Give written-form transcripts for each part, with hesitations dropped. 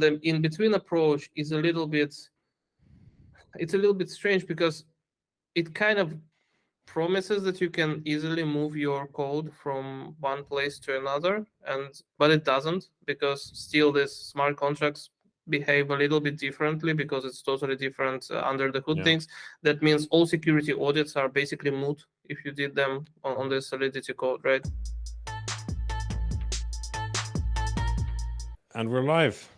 the in-between approach is a little bit strange because it kind of promises that you can easily move your code from one place to another, but it doesn't, because still these smart contracts behave a little bit differently because it's totally different under the hood things. That means all security audits are basically moot if you did them on the Solidity code, right? And we're live.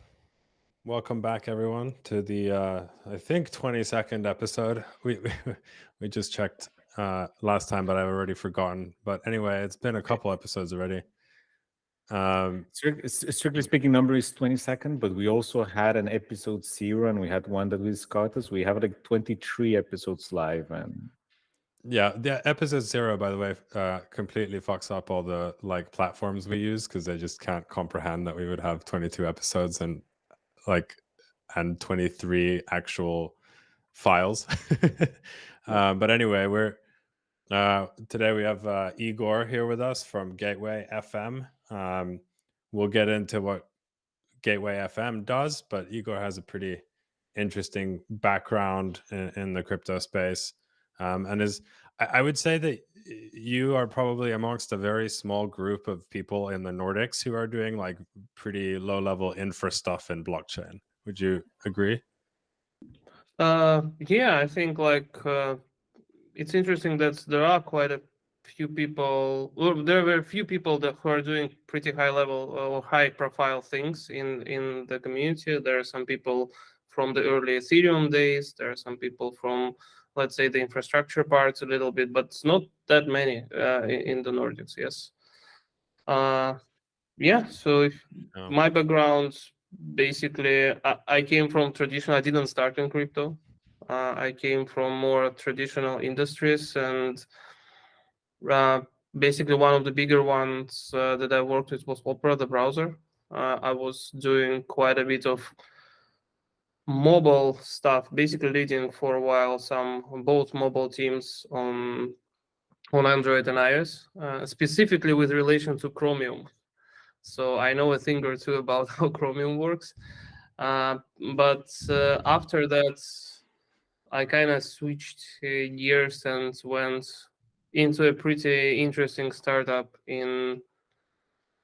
Welcome back, everyone, to the I think 22nd episode. We just checked last time, but I've already forgotten. But anyway, it's been a couple episodes already. Strictly speaking, number is 22nd, but we also had an episode 0, and we had one that we discarded. So we have like 23 episodes live, and yeah, the episode 0, by the way, completely fucks up all the platforms we use, because they just can't comprehend that we would have 22 episodes and 23 actual files. But anyway, we're today we have Igor here with us from ZkEVM. We'll get into what ZkEVM does, but Igor has a pretty interesting background in the crypto space, and I would say that you are probably amongst a very small group of people in the Nordics who are doing pretty low-level infra stuff in blockchain. Would you agree? Yeah, I think it's interesting that there are quite a few people, or there are very few people who are doing pretty high level or high profile things in the community. There are some people from the early Ethereum days. There are some people from, let's say, the infrastructure parts a little bit, but it's not that many in the Nordics. Yes. Yeah. So my background, basically, I came from traditional. I didn't start in crypto. I came from more traditional industries, and basically one of the bigger ones that I worked with was Opera, the browser. I was doing quite a bit of mobile stuff, basically leading for a while both mobile teams on Android and iOS, specifically with relation to Chromium. So I know a thing or two about how Chromium works. But after that, I kind of switched gears and went into a pretty interesting startup in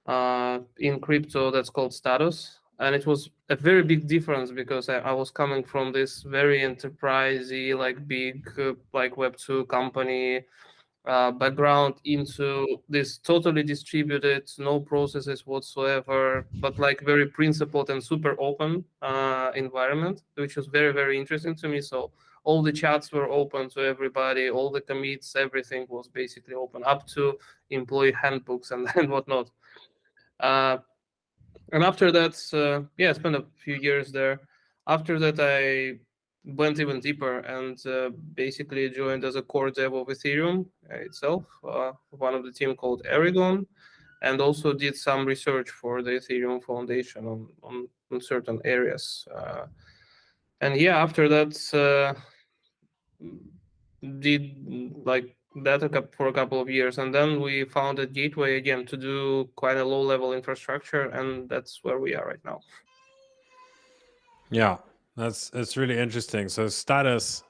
crypto that's called Status. And it was a very big difference because I was coming from this very enterprisey, big, Web2 company background into this totally distributed, no processes whatsoever, but very principled and super open environment, which was very, very interesting to me. So all the chats were open to everybody, all the commits, everything was basically open, up to employee handbooks and whatnot. And after that, I spent a few years there. After that, I went even deeper and basically joined as a core dev of Ethereum itself, one of the team called Aragon, and also did some research for the Ethereum Foundation on certain areas. And yeah, after that, did that for a couple of years, and then we founded Gateway again to do quite a low-level infrastructure, and that's where we are right now. Yeah, it's really interesting. So Status,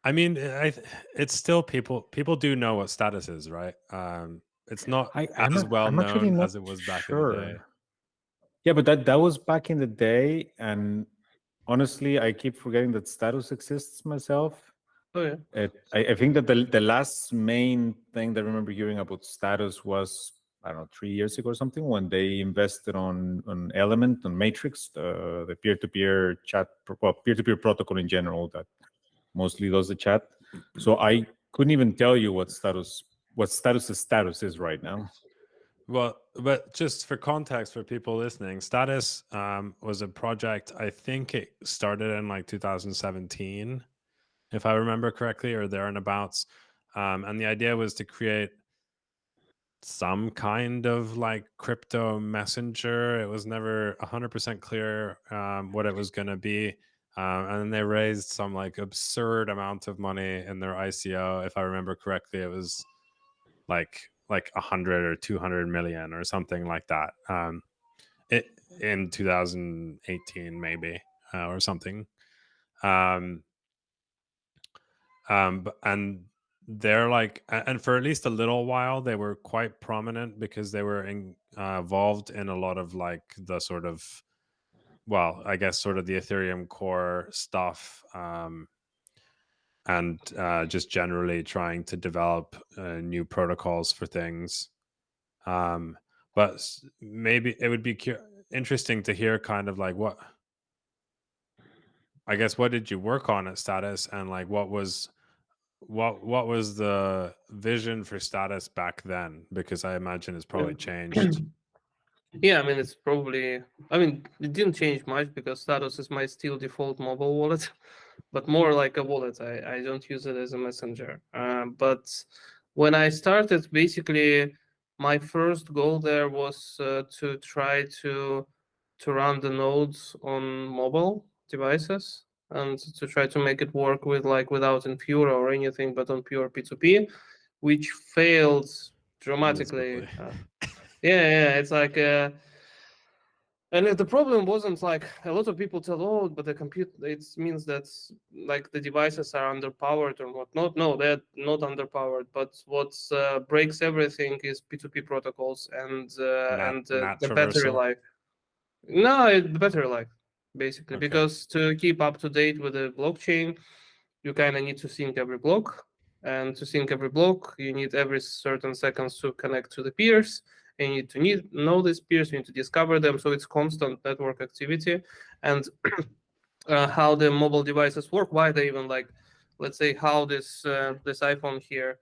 I mean, it's still people do know what Status is, right? It's not as well known as it was back in the day. Yeah, but that was back in the day, and honestly, I keep forgetting that Status exists myself. Oh yeah. I think that the last main thing that I remember hearing about Status was, I don't know, 3 years ago or something, when they invested on Element, on Matrix, the peer-to-peer chat, peer-to-peer protocol in general that mostly does the chat. So I couldn't even tell you what Status's status is right now. Well, but just for context for people listening, Status was a project, I think it started in 2017, if I remember correctly, or there and abouts. And the idea was to create some kind of crypto messenger. It was never 100% clear what it was going to be. And then they raised some absurd amount of money in their ICO. If I remember correctly, it was like 100 or 200 million or something like that. in 2018 maybe or something. And they're like, and for at least a little while, they were quite prominent because they were involved in a lot of like the sort of, well, I guess sort of the Ethereum core stuff, and just generally trying to develop new protocols for things. But maybe it would be interesting to hear kind of like what did you work on at Status, and like what was the vision for Status back then? Because I imagine it's probably changed. Yeah, I mean, it's probably, I mean, it didn't change much because Status is my still default mobile wallet, but more like a wallet. I don't use it as a messenger. But when I started, basically, my first goal there was to try to run the nodes on mobile devices and to try to make it work with like without Infura or anything, but on pure P2P, which failed dramatically. Yeah, it's like, and the problem wasn't like a lot of people tell, oh, but the compute, it means that like the devices are underpowered or whatnot. No, they're not underpowered. But what breaks everything is P2P protocols and the battery life. No, the battery life, basically, because to keep up to date with the blockchain, you kind of need to sync every block. And to sync every block, you need every certain seconds to connect to the peers. And you need to know these peers, you need to discover them. So it's constant network activity. And how the mobile devices work, why they even like, let's say how this iPhone here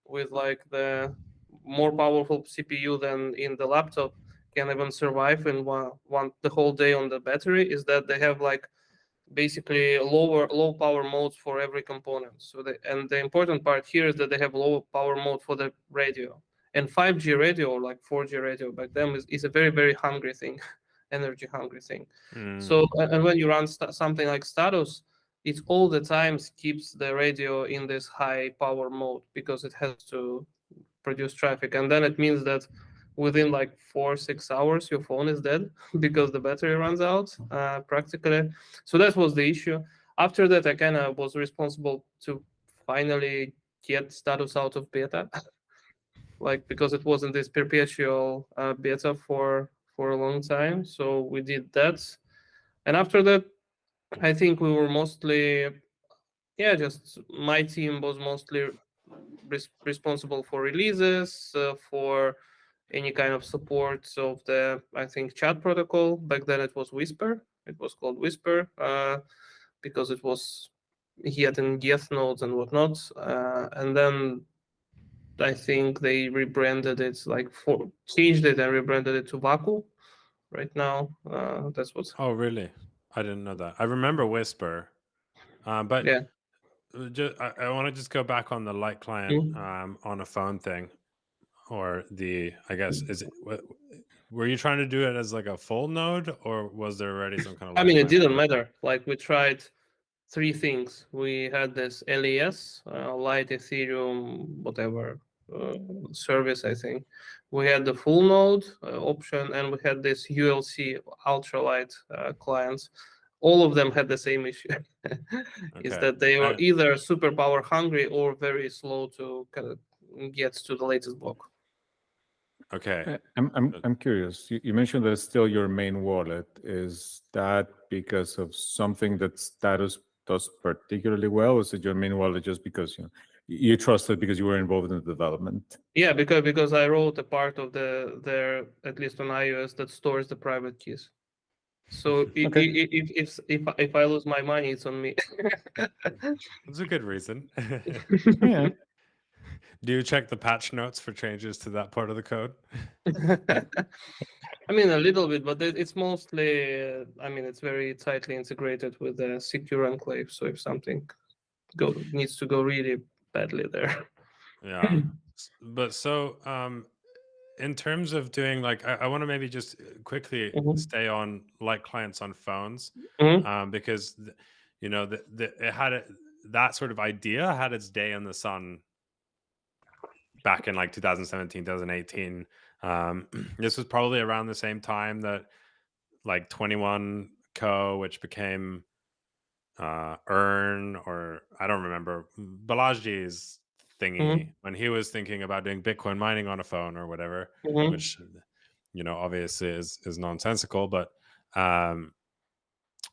with like the more powerful CPU than in the laptop can even survive in one the whole day on the battery is that they have like basically low power modes for every component. So the important part here is that they have low power mode for the radio. And 5G radio or like 4G radio back then is a very, very hungry thing, energy hungry thing. So and when you run something like Status, it all the time keeps the radio in this high power mode because it has to produce traffic. And then it means that within like 4-6 hours your phone is dead because the battery runs out practically. So that was the issue. After that, I kind of was responsible to finally get Status out of beta like because it was in this perpetual beta for a long time. So we did that, and after that I think we were mostly just my team was mostly responsible for releases, for any kind of support of the, I think, chat protocol. Back then it was Whisper. It was called Whisper because it was yet in Geth nodes and whatnot. And then I think they rebranded it, changed it and rebranded it to Vaku right now. That's what's. Oh, really? I didn't know that. I remember Whisper. But yeah. I want to just go back on the light client on a phone thing, or I guess were you trying to do it as like a full node, or was there already some kind of? I mean, it didn't matter. Like we tried 3 things. We had this LES, Light Ethereum, whatever service, I think. We had the full node option, and we had this ULC ultralight clients. All of them had the same issue. Is that they were either super power hungry or very slow to kind of get to the latest block. Okay. I'm curious. You mentioned that it's still your main wallet. Is that because of something that Status does particularly well? Or is it your main wallet just because you trust it because you were involved in the development? Yeah, because I wrote a part of their, at least on iOS, that stores the private keys. So if I lose my money, it's on me. That's a good reason. Yeah. Do you check the patch notes for changes to that part of the code? I mean, a little bit, but it's mostly, I mean, it's very tightly integrated with the secure enclave. So if something needs to go really badly there. Yeah. But so in terms of doing like, I want to maybe just quickly stay on light clients on phones, because it had that sort of idea had its day in the sun back in like 2017, 2018. This was probably around the same time that like 21 Co, which became Earn, or I don't remember Balaji's thingy when he was thinking about doing Bitcoin mining on a phone or whatever, which obviously is nonsensical, but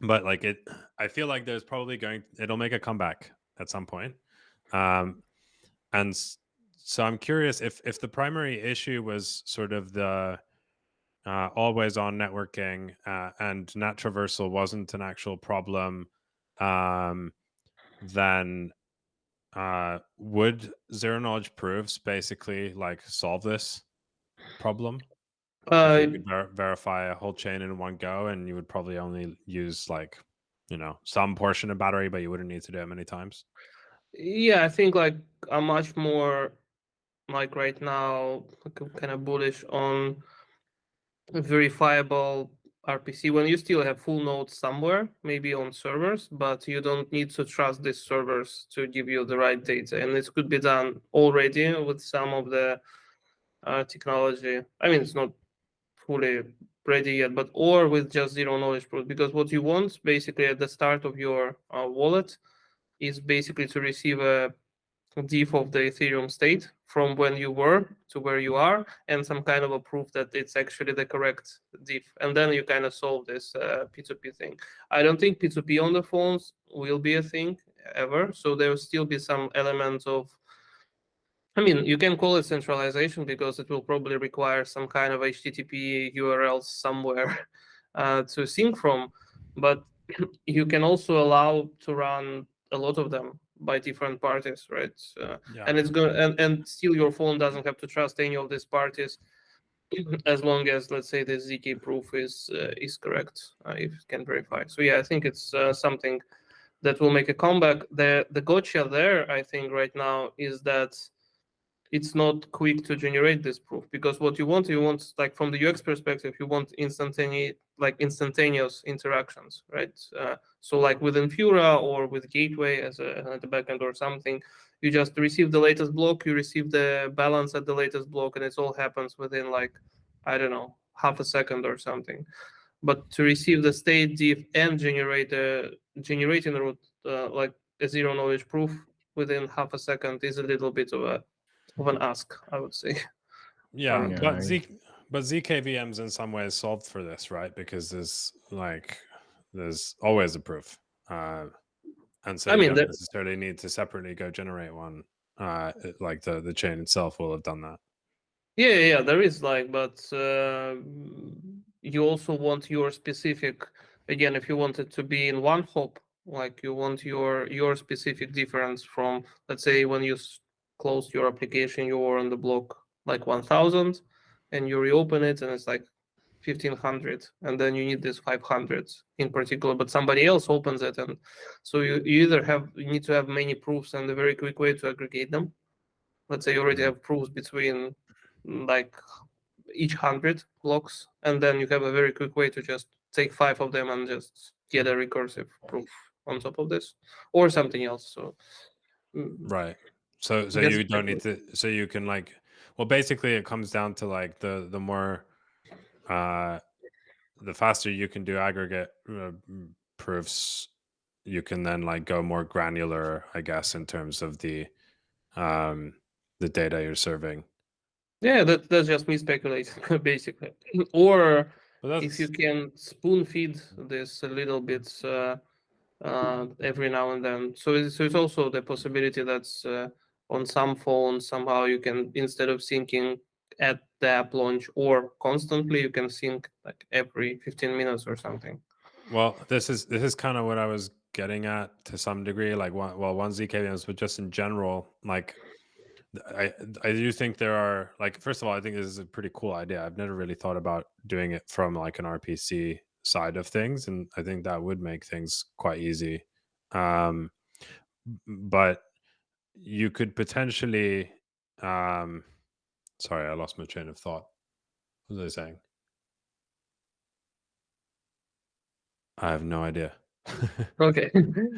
like I feel like there's probably it'll make a comeback at some point. And so I'm curious if the primary issue was sort of the always on networking and NAT traversal wasn't an actual problem, then would zero knowledge proofs basically like solve this problem? If you could verify a whole chain in one go, and you would probably only use like some portion of battery, but you wouldn't need to do it many times. Yeah, I think like I'm much more like right now kind of bullish on verifiable RPC when you still have full nodes somewhere, maybe on servers, but you don't need to trust these servers to give you the right data. And it could be done already with some of the technology. I mean, it's not fully ready yet, but or with just zero knowledge proof, because what you want basically at the start of your wallet is basically to receive a diff of the Ethereum state from when you were to where you are, and some kind of a proof that it's actually the correct diff. And then you kind of solve this P2P thing. I don't think P2P on the phones will be a thing ever. So there will still be some elements of, I mean, you can call it centralization because it will probably require some kind of HTTP URLs somewhere to sync from. But you can also allow to run a lot of them by different parties, right? And it's going and still your phone doesn't have to trust any of these parties, as long as, let's say, the ZK proof is correct, if it can verify. So yeah, I think it's something that will make a comeback. The gotcha there, I think, right now is that it's not quick to generate this proof, because what you want like from the UX perspective, you want instantaneous interactions, right? So like with Infura or with Gateway as a backend or something, you just receive the latest block, you receive the balance at the latest block, and it all happens within like, I don't know, half a second or something. But to receive the state diff and generating the root like a zero knowledge proof within half a second is a little bit of an ask, I would say. Yeah, but ZkEVMs in some ways solved for this, right? Because there's always a proof, and so you don't necessarily need to separately go generate one. Like the chain itself will have done that. Yeah, there is like, but you also want your specific. Again, if you want it to be in one hop, like you want your specific difference from, let's say, when you close your application, you were on the block like 1000, and you reopen it, and it's like 1500, and then you need this 500 in particular, but somebody else opens it, and so you need to have many proofs and a very quick way to aggregate them. Let's say you already have proofs between like each 100 blocks, and then you have a very quick way to just take 5 of them and just get a recursive proof on top of this or something else. So right. So you don't need to. So you can like, well, basically it comes down to like the more the faster you can do aggregate proofs, you can then like go more granular, I guess, in terms of the data you're serving. Yeah, that's just me speculating, basically. Or if you can spoon feed this a little bit every now and then. So it's also the possibility that's on some phones somehow you can, instead of syncing at the app launch or constantly, you can sync like every 15 minutes or something. Well, this is kind of what I was getting at to some degree. Like one ZkEVMs, but just in general, like I do think there are, like, first of all, I think this is a pretty cool idea. I've never really thought about doing it from like an RPC side of things, and I think that would make things quite easy. But you could potentially sorry, I lost my train of thought. What was I saying? I have no idea. Okay,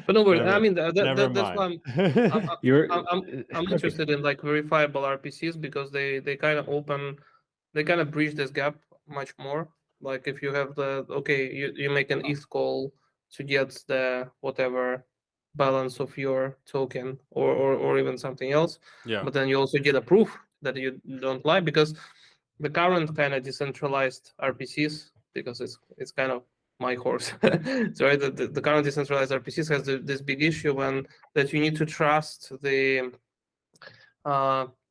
but no worries. I mean, never that's mind. why I'm interested in like verifiable RPCs, because they kind of bridge this gap much more Like if you have you make an ETH call to get the whatever balance of your token or even something else, Yeah. but then you also get a proof that you don't lie, because the current kind of decentralized RPCs, because it's kind of my horse. So right, the current decentralized RPCs has this big issue that you need to trust the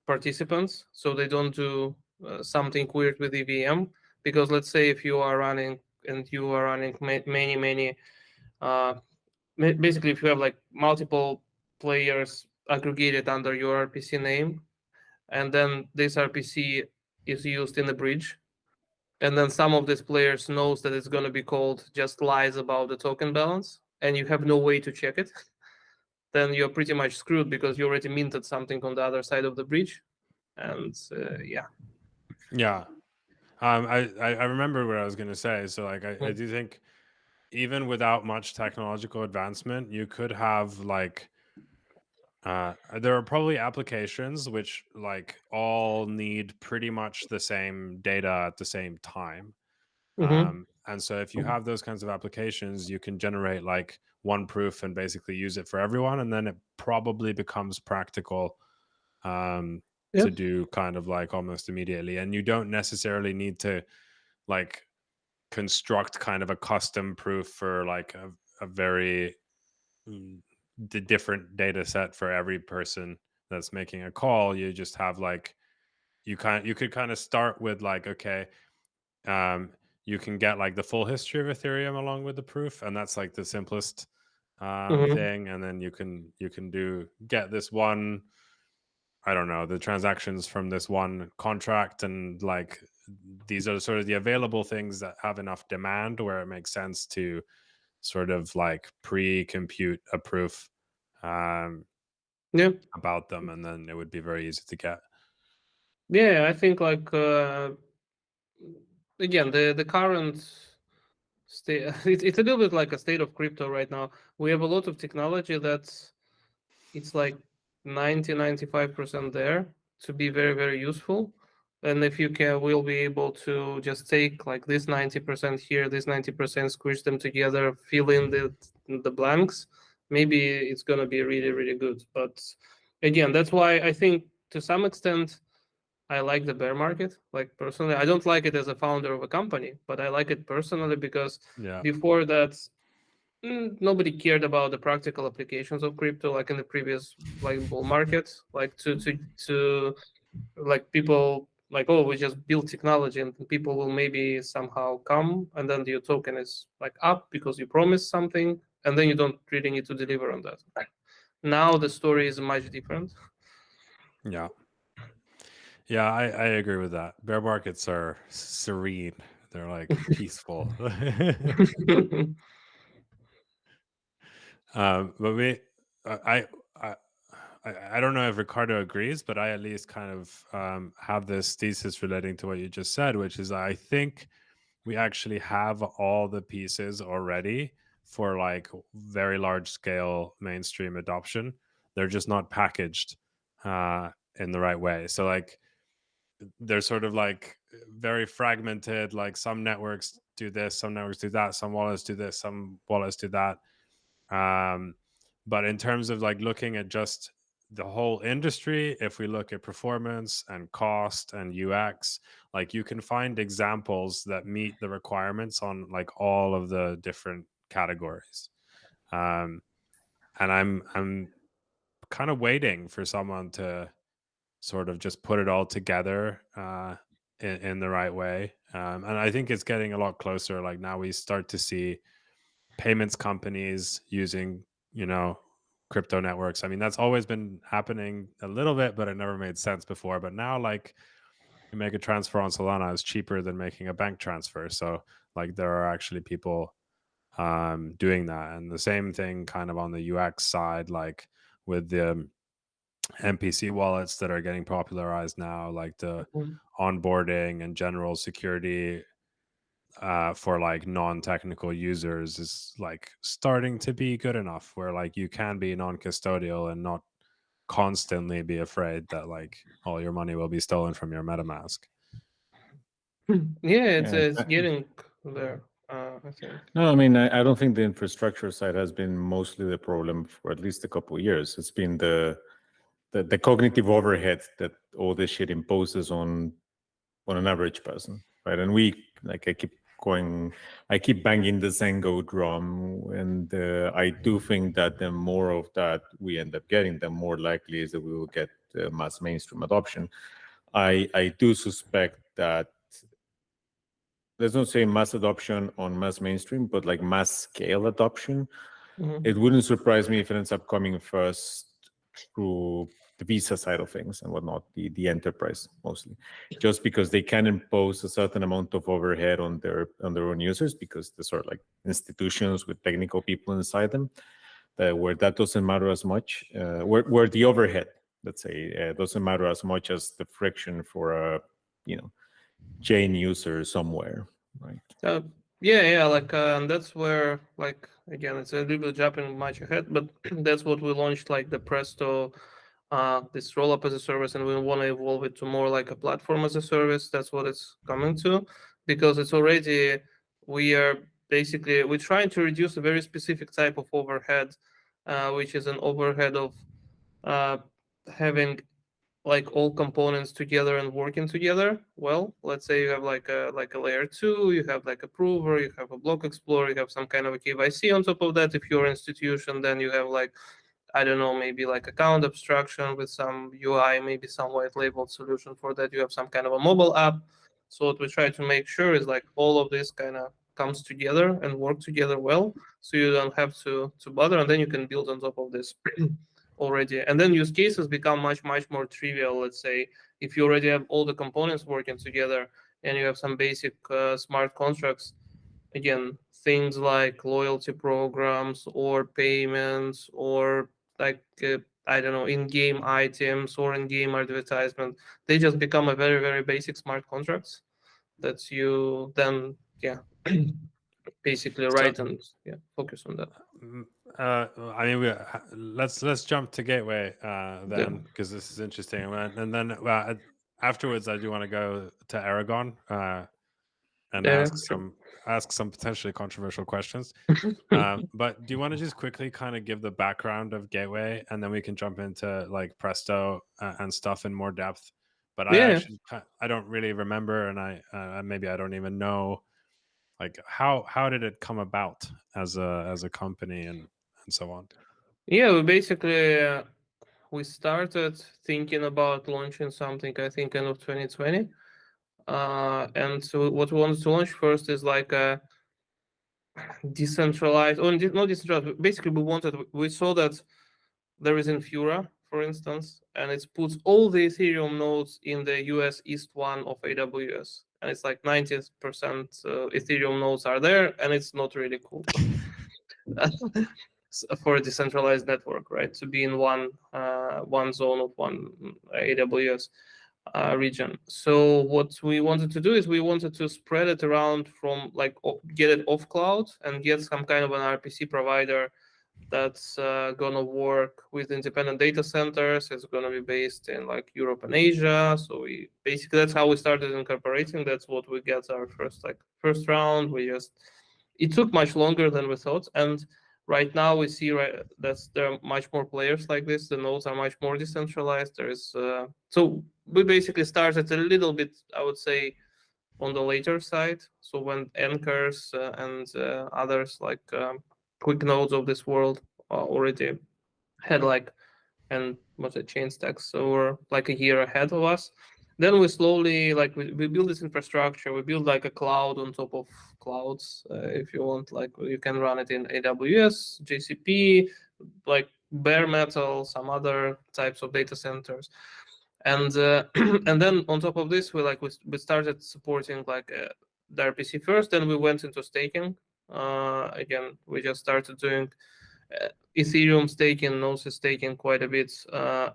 participants, so they don't do something weird with EVM. Because let's say if you are running many basically if you have like multiple players aggregated under your RPC name, and then this RPC is used in the bridge, and then some of these players knows that it's going to be called just lies about the token balance, and you have no way to check it, then you're pretty much screwed, because you already minted something on the other side of the bridge. And yeah. I remember what I was going to say. So like I Mm. do think even without much technological advancement, you could have like there are probably applications which like all need pretty much the same data at the same time. Mm-hmm. And so if you have those kinds of applications, you can generate like one proof and basically use it for everyone, and then it probably becomes practical Yeah. to do kind of like almost immediately. And you don't necessarily need to like construct kind of a custom proof for like a very different data set for every person that's making a call. You just have like you could kind of start with like, okay, you can get like the full history of Ethereum along with the proof, and that's like the simplest Mm-hmm. thing. And then you can get this one, I don't know, the transactions from this one contract, and like these are sort of the available things that have enough demand where it makes sense to sort of like pre-compute a proof Yeah. about them, and then it would be very easy to get. Yeah, I think like again, the current state, it's a little bit like a state of crypto right now. We have a lot of technology that's it's like 95% there to be very, very useful. And if you can, we'll be able to just take like this 90% here, this 90%, squish them together, fill in the blanks. Maybe it's gonna be really, really good. But again, that's why I think to some extent I like the bear market. Like personally, I don't like it as a founder of a company, but I like it personally because Yeah. before that, nobody cared about the practical applications of crypto, like in the previous like bull market. Like to like people like, oh, we just build technology and people will maybe somehow come, and then your token is like up because you promised something, and then you don't really need to deliver on that. Now the story is much different. Yeah. Yeah, I agree with that. Bear markets are serene. They're like peaceful. But I don't know if Ricardo agrees, but I at least kind of have this thesis relating to what you just said, which is I think we actually have all the pieces already for like very large scale mainstream adoption. They're just not packaged in the right way. So like they're sort of like very fragmented. Like some networks do this, some networks do that, some wallets do this, some wallets do that. But in terms of like looking at just the whole industry, if we look at performance and cost and UX, like you can find examples that meet the requirements on like all of the different categories. And I'm kind of waiting for someone to sort of just put it all together in the right way. And I think it's getting a lot closer. Like now we start to see payments companies using, crypto networks. I mean, that's always been happening a little bit, but it never made sense before. But now, like, you make a transfer on Solana is cheaper than making a bank transfer. So, like, there are actually people doing that. And the same thing kind of on the UX side, like with the MPC wallets that are getting popularized now, like the onboarding and general security for like non-technical users is like starting to be good enough where like you can be non-custodial and not constantly be afraid that like all your money will be stolen from your MetaMask. Yeah, it's Yeah, getting there. I think. No, I mean, I don't think the infrastructure side has been mostly the problem for at least a couple of years. It's been the cognitive overhead that all this shit imposes on an average person, right? And I keep banging the Zengo drum, and I do think that the more of that we end up getting, the more likely is that we will get mass mainstream adoption. I do suspect that, let's not say mass adoption on mass mainstream, but like mass scale adoption. It wouldn't surprise me if it ends up coming first through the Visa side of things and whatnot, the enterprise mostly, just because they can impose a certain amount of overhead on their own users, because they're sort of like institutions with technical people inside them, where that doesn't matter as much, where the overhead, let's say, doesn't matter as much as the friction for a chain user somewhere, right? Yeah, like, and that's where, like, again, it's a little bit jumping much ahead, but that's what we launched, like the Presto, this rollup as a service, and we want to evolve it to more like a platform as a service. That's what it's coming to, because it's already, we're trying to reduce a very specific type of overhead, which is an overhead of having like all components together and working together well. Let's say you have like a layer 2, you have like a prover, you have a block explorer, you have some kind of a KYC on top of that. If you're an institution, then you have like, I don't know, maybe like account abstraction with some UI, maybe some white labeled solution for that. You have some kind of a mobile app. So what we try to make sure is like all of this kind of comes together and work together well, so you don't have to bother, and then you can build on top of this already. And then use cases become much more trivial. Let's say if you already have all the components working together and you have some basic smart contracts, again, things like loyalty programs or payments or like I don't know, in-game items or in-game advertisement, they just become a very basic smart contracts that you then basically write and focus on that. I mean, let's jump to Gateway then, because this is interesting, and then afterwards I do want to go to Aragon and ask some potentially controversial questions. But do you want to just quickly kind of give the background of Gateway, and then we can jump into like Presto and stuff in more depth? But I don't really remember, and I maybe I don't even know, like how did it come about as a company and so on. We basically we started thinking about launching something, I think end of 2020, and so what we wanted to launch first is like a decentralized, or not decentralized, basically we saw that there is Infura, for instance, and it puts all the Ethereum nodes in the US East 1 of AWS, and it's like 90% Ethereum nodes are there, and it's not really cool for a decentralized network, right? To be in one zone of one AWS region. So what we wanted to do is we wanted to spread it around from like get it off cloud and get some kind of an RPC provider that's gonna work with independent data centers. It's gonna be based in like Europe and Asia. So we basically, that's how we started incorporating. That's what we got our first round. It took much longer than we thought, and right now we see that there are much more players like this. The nodes are much more decentralized. So we basically started a little bit, I would say, on the later side. So when anchors and others like quick nodes of this world already had like, and what's it, chain stacks, so we're like a year ahead of us. Then we slowly, like, we build this infrastructure. We build like a cloud on top of clouds, if you want. Like you can run it in AWS, GCP, like bare metal, some other types of data centers, and and then on top of this, we started supporting like the RPC first. Then we went into staking. Again, we just started doing Ethereum staking, Gnosis staking quite a bit.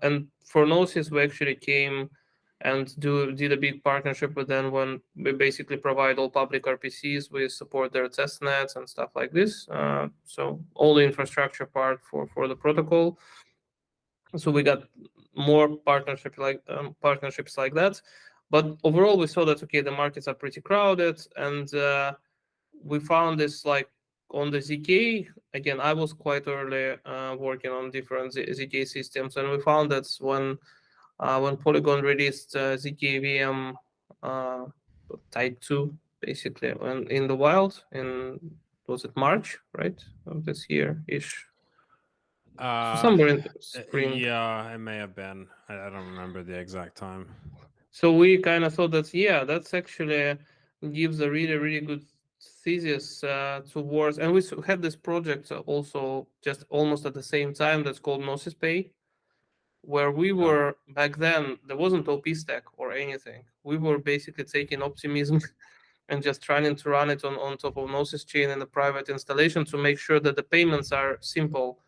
And for Gnosis, we actually came and did a big partnership with them when we basically provide all public RPCs. We support their test nets and stuff like this. So all the infrastructure part for the protocol. So we got more partnerships like that. But overall, we saw that, okay, the markets are pretty crowded, and we found this like on the ZK. Again, I was quite early working on different ZK systems, and we found that when Polygon released ZkEVM Type 2, basically, in the wild, was it March, right, of this year-ish? Somewhere in spring. Yeah, it may have been. I don't remember the exact time. So we kind of thought that, yeah, that's actually gives a really, really good thesis towards, and we had this project also just almost at the same time that's called Gnosis Pay, where we were back then, there wasn't OP stack or anything. We were basically taking Optimism and just trying to run it on top of Gnosis chain in a private installation to make sure that the payments are simple.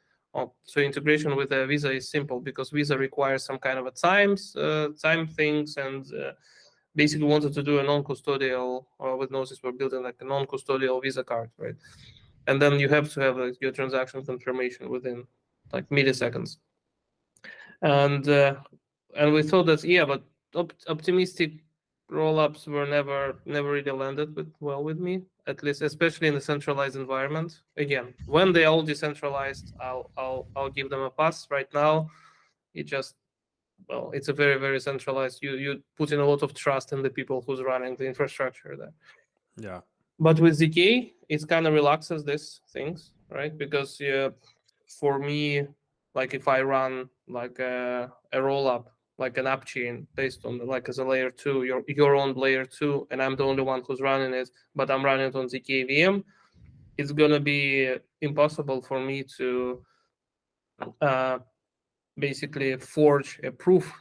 So integration with a Visa is simple, because Visa requires some kind of a time things, and basically wanted to do a non-custodial, with Gnosis we're building like a non-custodial Visa card, right? And then you have to have your transaction confirmation within like milliseconds. And we thought that, yeah, but optimistic rollups were never really landed well with me, at least, especially in the centralized environment. Again, when they all decentralized, I'll give them a pass. Right now, it's a very, very centralized. You put in a lot of trust in the people who's running the infrastructure there. Yeah. But with ZK, it kind of relaxes these things, right? Because for me, like if I run like a rollup, like an Appchain based on like as a layer 2, your own layer 2, and I'm the only one who's running it, but I'm running it on ZkEVM, it's gonna be impossible for me to basically forge a proof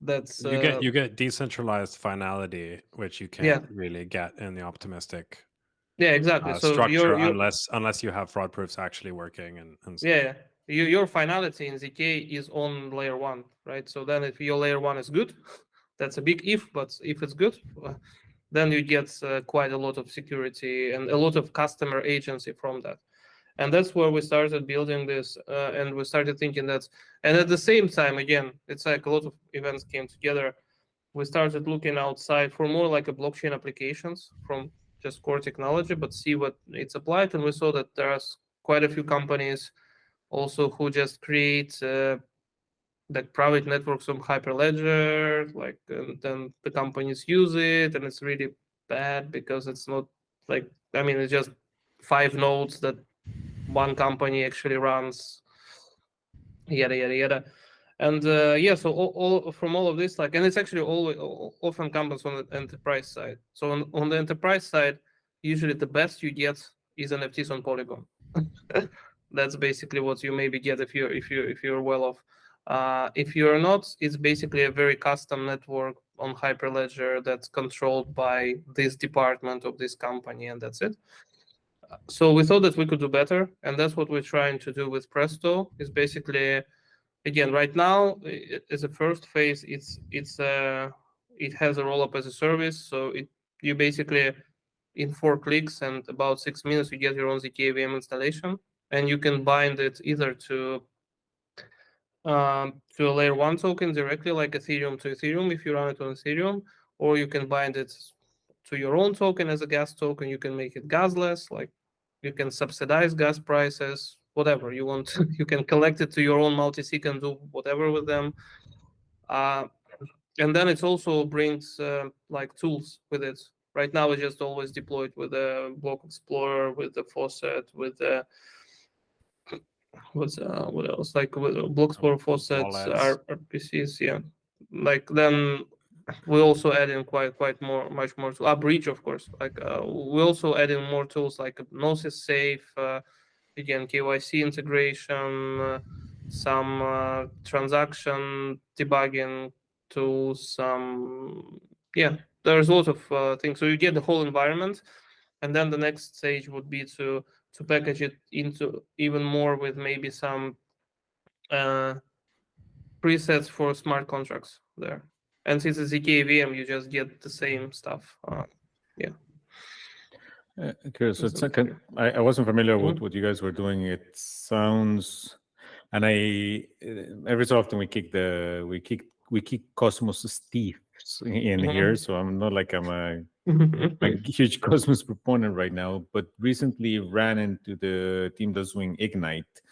that's you get decentralized finality, which you can't really get in the optimistic exactly. So structure unless you have fraud proofs actually working and so. Yeah. Your finality in ZK is on layer 1, right? So then if your layer 1 is good, that's a big if, but if it's good, then you get quite a lot of security and a lot of customer agency from that. And that's where we started building this, and we started thinking that, and at the same time, again, it's like a lot of events came together. We started looking outside for more like a blockchain applications from just core technology, but see what it's applied. And we saw that there's quite a few companies also who just create like private networks on Hyperledger, like, and then the companies use it, and it's really bad because it's not like, I mean, it's just 5 nodes that one company actually runs, yada yada yada. And so all from all of this, like, and it's actually often comes on the enterprise side. So on the enterprise side, usually the best you get is NFTs on Polygon. That's basically what you maybe get if you're well off. If you're not, it's basically a very custom network on Hyperledger that's controlled by this department of this company, and that's it. So we thought that we could do better, and that's what we're trying to do with Presto. Is basically, again, right now as a first phase, it has a rollup as a service. So you basically in 4 clicks and about 6 minutes you get your own ZkEVM installation. And you can bind it either to a layer 1 token directly, like Ethereum to Ethereum, if you run it on Ethereum, or you can bind it to your own token as a gas token. You can make it gasless, like you can subsidize gas prices, whatever you want. You can collect it to your own multi-sig and do whatever with them. And then it also brings like tools with it. Right now, it's just always deployed with a Block Explorer, with the Faucet, with the what else, like with Block Explorer, Faucets, RPCs, yeah. Like then we also add in much more to Breach, of course. Like we also add in more tools like Gnosis Safe, again KYC integration, some transaction debugging tools, there's a lot of things. So you get the whole environment, and then the next stage would be to package it into even more with maybe some presets for smart contracts there. And since it's ZkEVM, you just get the same stuff. Curious. So I wasn't familiar with what you guys were doing. It sounds, and every so often we kick Cosmos' teeth in Mhm. here, so I'm not like I'm a huge Cosmos proponent right now. But recently ran into the team that's doing Ignite,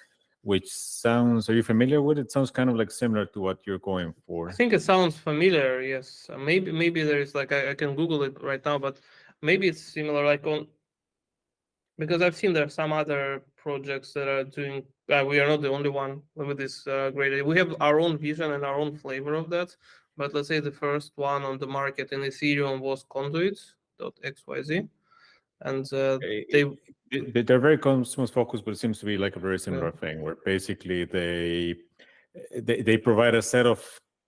which sounds. Are you familiar with it? Sounds kind of like similar to what you're going for. I think it sounds familiar. Yes, maybe there is like I can Google it right now, but maybe it's similar. Like on because I've seen there are some other projects that are doing. We are not the only one with this great idea. We have our own vision and our own flavor of that. But let's say the first one on the market in Ethereum was Conduit.xyz, and they're very Cosmos focused, but it seems to be like a very similar thing where basically they provide a set of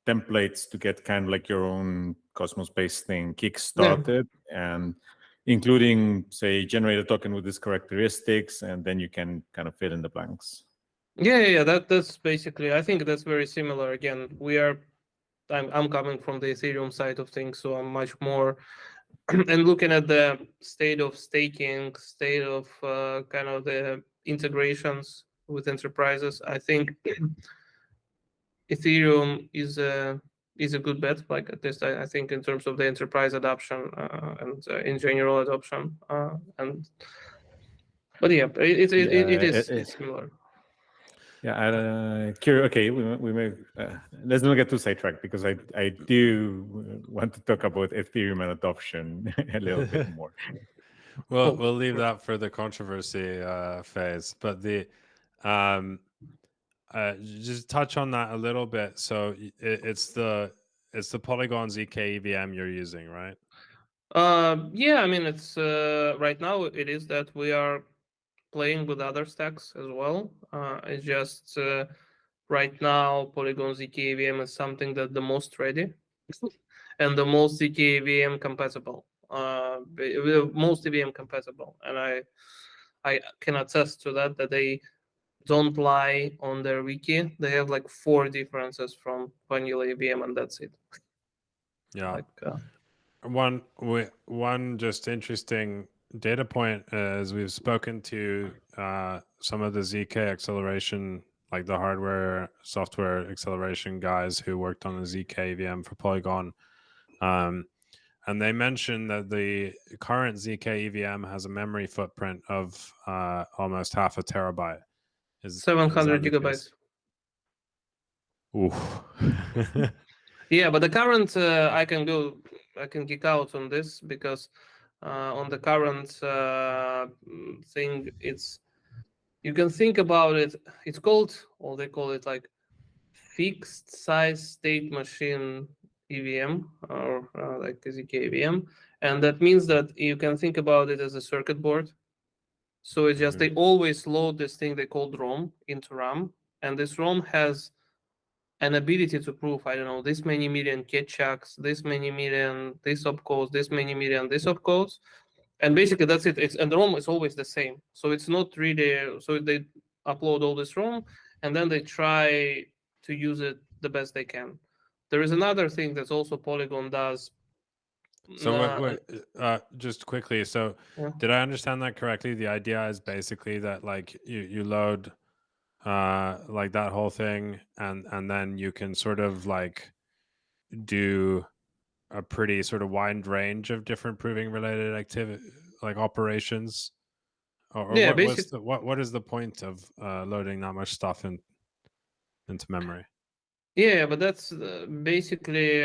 templates to get kind of like your own Cosmos based thing kickstarted, and including say generate a token with these characteristics, and then you can kind of fill in the blanks. Yeah. That's basically. I think that's very similar. Again, I'm coming from the Ethereum side of things, so I'm much more and looking at the state of staking, state of kind of the integrations with enterprises. I think Ethereum is a good bet. Like at least I think in terms of the enterprise adoption and in general adoption. But yeah, it's similar. Yeah, okay, we may let's not get too sidetracked because I do want to talk about Ethereum and adoption a little bit more. Well, we'll leave that for the controversy phase, but the just touch on that a little bit. So it's the Polygon ZkEVM you're using, right? Yeah, I mean it's right now it is that we are playing with other stacks as well. It's just right now Polygon ZkEVM is something that the most ready and the most ZkEVM compatible. Most EVM compatible, and I can attest to that they don't lie on their wiki. They have like 4 differences from vanilla EVM, and that's it. Yeah. Like, one just interesting data point is we've spoken to some of the ZK acceleration, like the hardware software acceleration guys who worked on the ZkEVM for Polygon. And they mentioned that the current ZkEVM has a memory footprint of almost half a terabyte. 700 gigabytes. Ooh. Yeah, but the current I can geek out on this because on the current thing, you can think about it. It's called, or they call it like fixed size state machine EVM or like ZkEVM, and that means that you can think about it as a circuit board. So it's just they always load this thing they call ROM into RAM, and this ROM has an ability to prove, I don't know, this many million ketchucks, this many million this opcodes, this many million this opcodes, and basically that's it. And the ROM is always the same, so it's not really. So they upload all this ROM, and then they try to use it the best they can. There is another thing that's also Polygon does. So just quickly. So Yeah. did I understand that correctly? The idea is basically that like you load like that whole thing, and then you can sort of like do a pretty sort of wide range of different proving related activity, like operations. Or Yeah, what is the point of loading that much stuff into memory? Yeah, but that's basically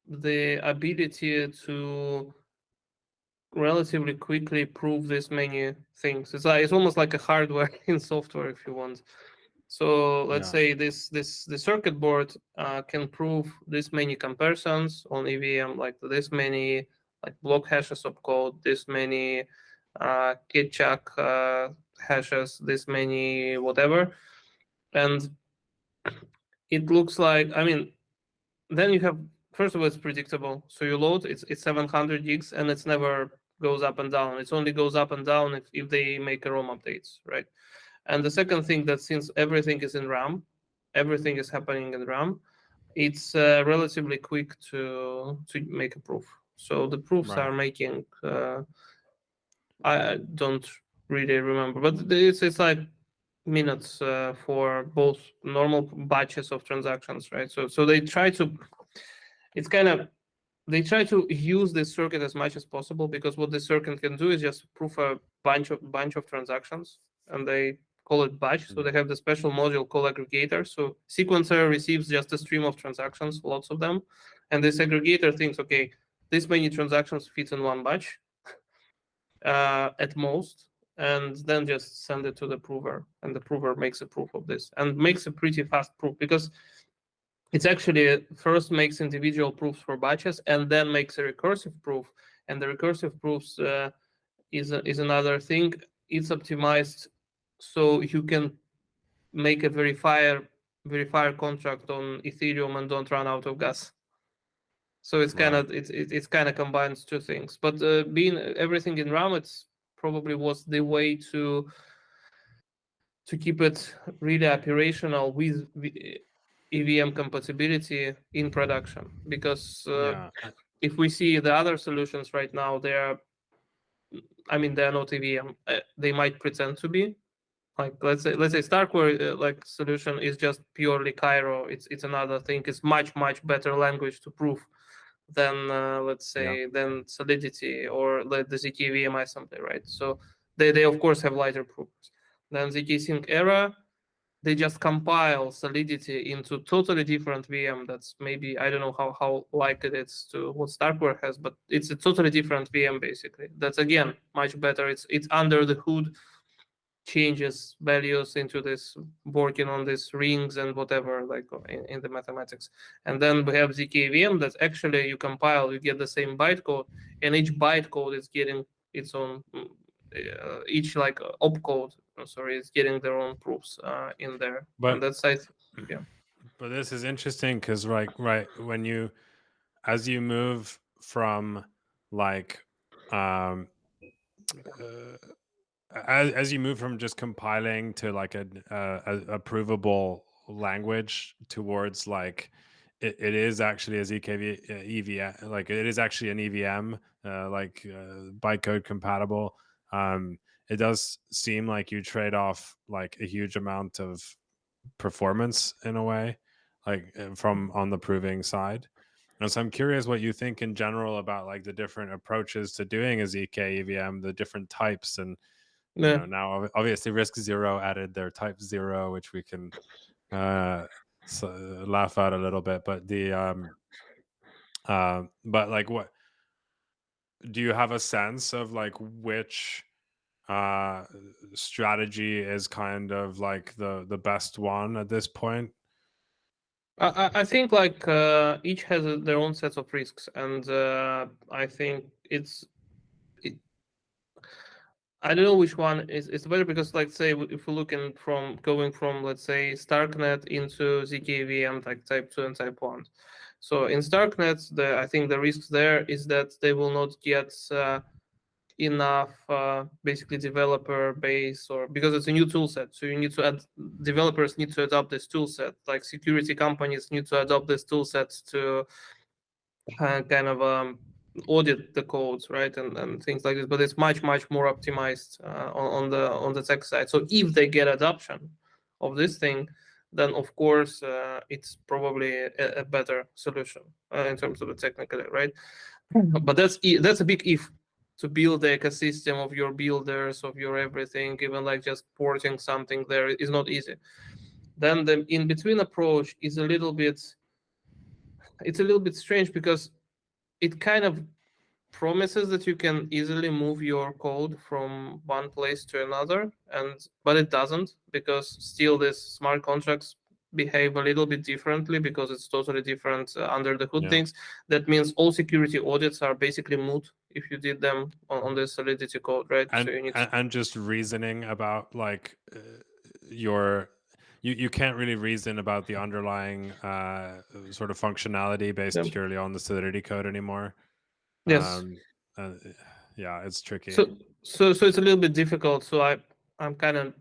the ability to relatively quickly prove this many things. It's almost like a hardware in software, if you want. So let's say the circuit board can prove this many comparisons on EVM, like this many like block hashes of code, this many Kitchak hashes, this many whatever, and it looks like, I mean, then you have, first of all, it's predictable. So you load, it's 700 gigs, and it's never goes up and down. It only goes up and down if they make a ROM updates, right? And the second thing, that since everything is in RAM, everything is happening in RAM, it's relatively quick to make a proof. So the proofs are making, I don't really remember, but it's like minutes for both normal batches of transactions, right? So they try to, it's kind of, they try to use this circuit as much as possible, because what this circuit can do is just proof a bunch of transactions, and they call it batch. So they have the special module called aggregator. So sequencer receives just a stream of transactions, lots of them, and this aggregator thinks, okay, this many transactions fit in one batch at most, and then just send it to the prover, and the prover makes a proof of this, and makes a pretty fast proof, because it's actually first makes individual proofs for batches and then makes a recursive proof. And the recursive proofs is another thing. It's optimized so you can make a verifier contract on Ethereum and don't run out of gas. So it's kind of it's kind of combines two things. But being everything in RAM, it's probably was the way to keep it really operational with EVM compatibility in production, because if we see the other solutions right now, they're not EVM. They might pretend to be. Like let's say Starkware like solution is just purely Cairo. It's another thing. It's much better language to prove than than Solidity or the ZkEVM assembly, right? So they of course have lighter proofs. Then zkSync Era, they just compile Solidity into totally different VM. That's maybe, I don't know how like it is to what Starkware has, but it's a totally different VM basically. That's again much better. It's under the hood, changes values into this, working on these rings and whatever, like in the mathematics. And then we have ZkEVM that actually you compile, you get the same bytecode, and each bytecode is getting its own each like opcode, is getting their own proofs in there. But and that's yeah. But this is interesting because when you, as you move from like as you move from just compiling to like a provable language towards like it is actually a ZkEVM, like it is actually an EVM, bytecode compatible. It does seem like you trade off like a huge amount of performance in a way, like from on the proving side. And so I'm curious what you think in general about like the different approaches to doing a ZkEVM, the different types. And you know, now obviously RISC-0 added their type 0, which we can laugh at a little bit. But but like, what do you have a sense of like which strategy is kind of like the best one at this point? I think like each has their own sets of risks, and I think I don't know which one is better, because like say if we're looking from going from, let's say, Starknet into ZkEVM, like type 2 and type 1. So in Starknet, I think the risks there is that they will not get enough basically developer base, or because it's a new tool set, so you need to add, developers need to adopt this tool set, like security companies need to adopt this tool set to kind of audit the codes, right, and things like this. But it's much more optimized on the tech side. So if they get adoption of this thing, then of course it's probably a better solution in terms of the technical, right? But that's a big if. To build the ecosystem of your builders, of your everything, even like just porting something there is not easy. Then the in-between approach is a little bit strange, because it kind of promises that you can easily move your code from one place to another, but it doesn't, because still these smart contracts behave a little bit differently, because it's totally different under the hood things. That means all security audits are basically moot if you did them on the Solidity code, right? And, so you need and just reasoning about like you can't really reason about the underlying sort of functionality based purely on the Solidity code anymore. Yes. Yeah, it's tricky. So it's a little bit difficult. So I'm kind of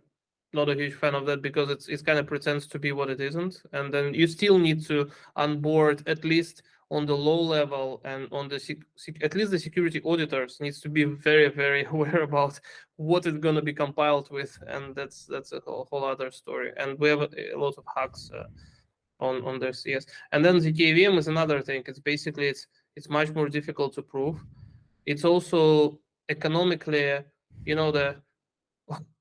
not a huge fan of that, because it's kind of pretends to be what it isn't, and then you still need to onboard, at least on the low level, and on the at least the security auditors needs to be very aware about what it's going to be compiled with, and that's a whole other story. And we have a lot of hacks on their CS. And then ZkEVM is another thing. It's basically it's much more difficult to prove. It's also economically, the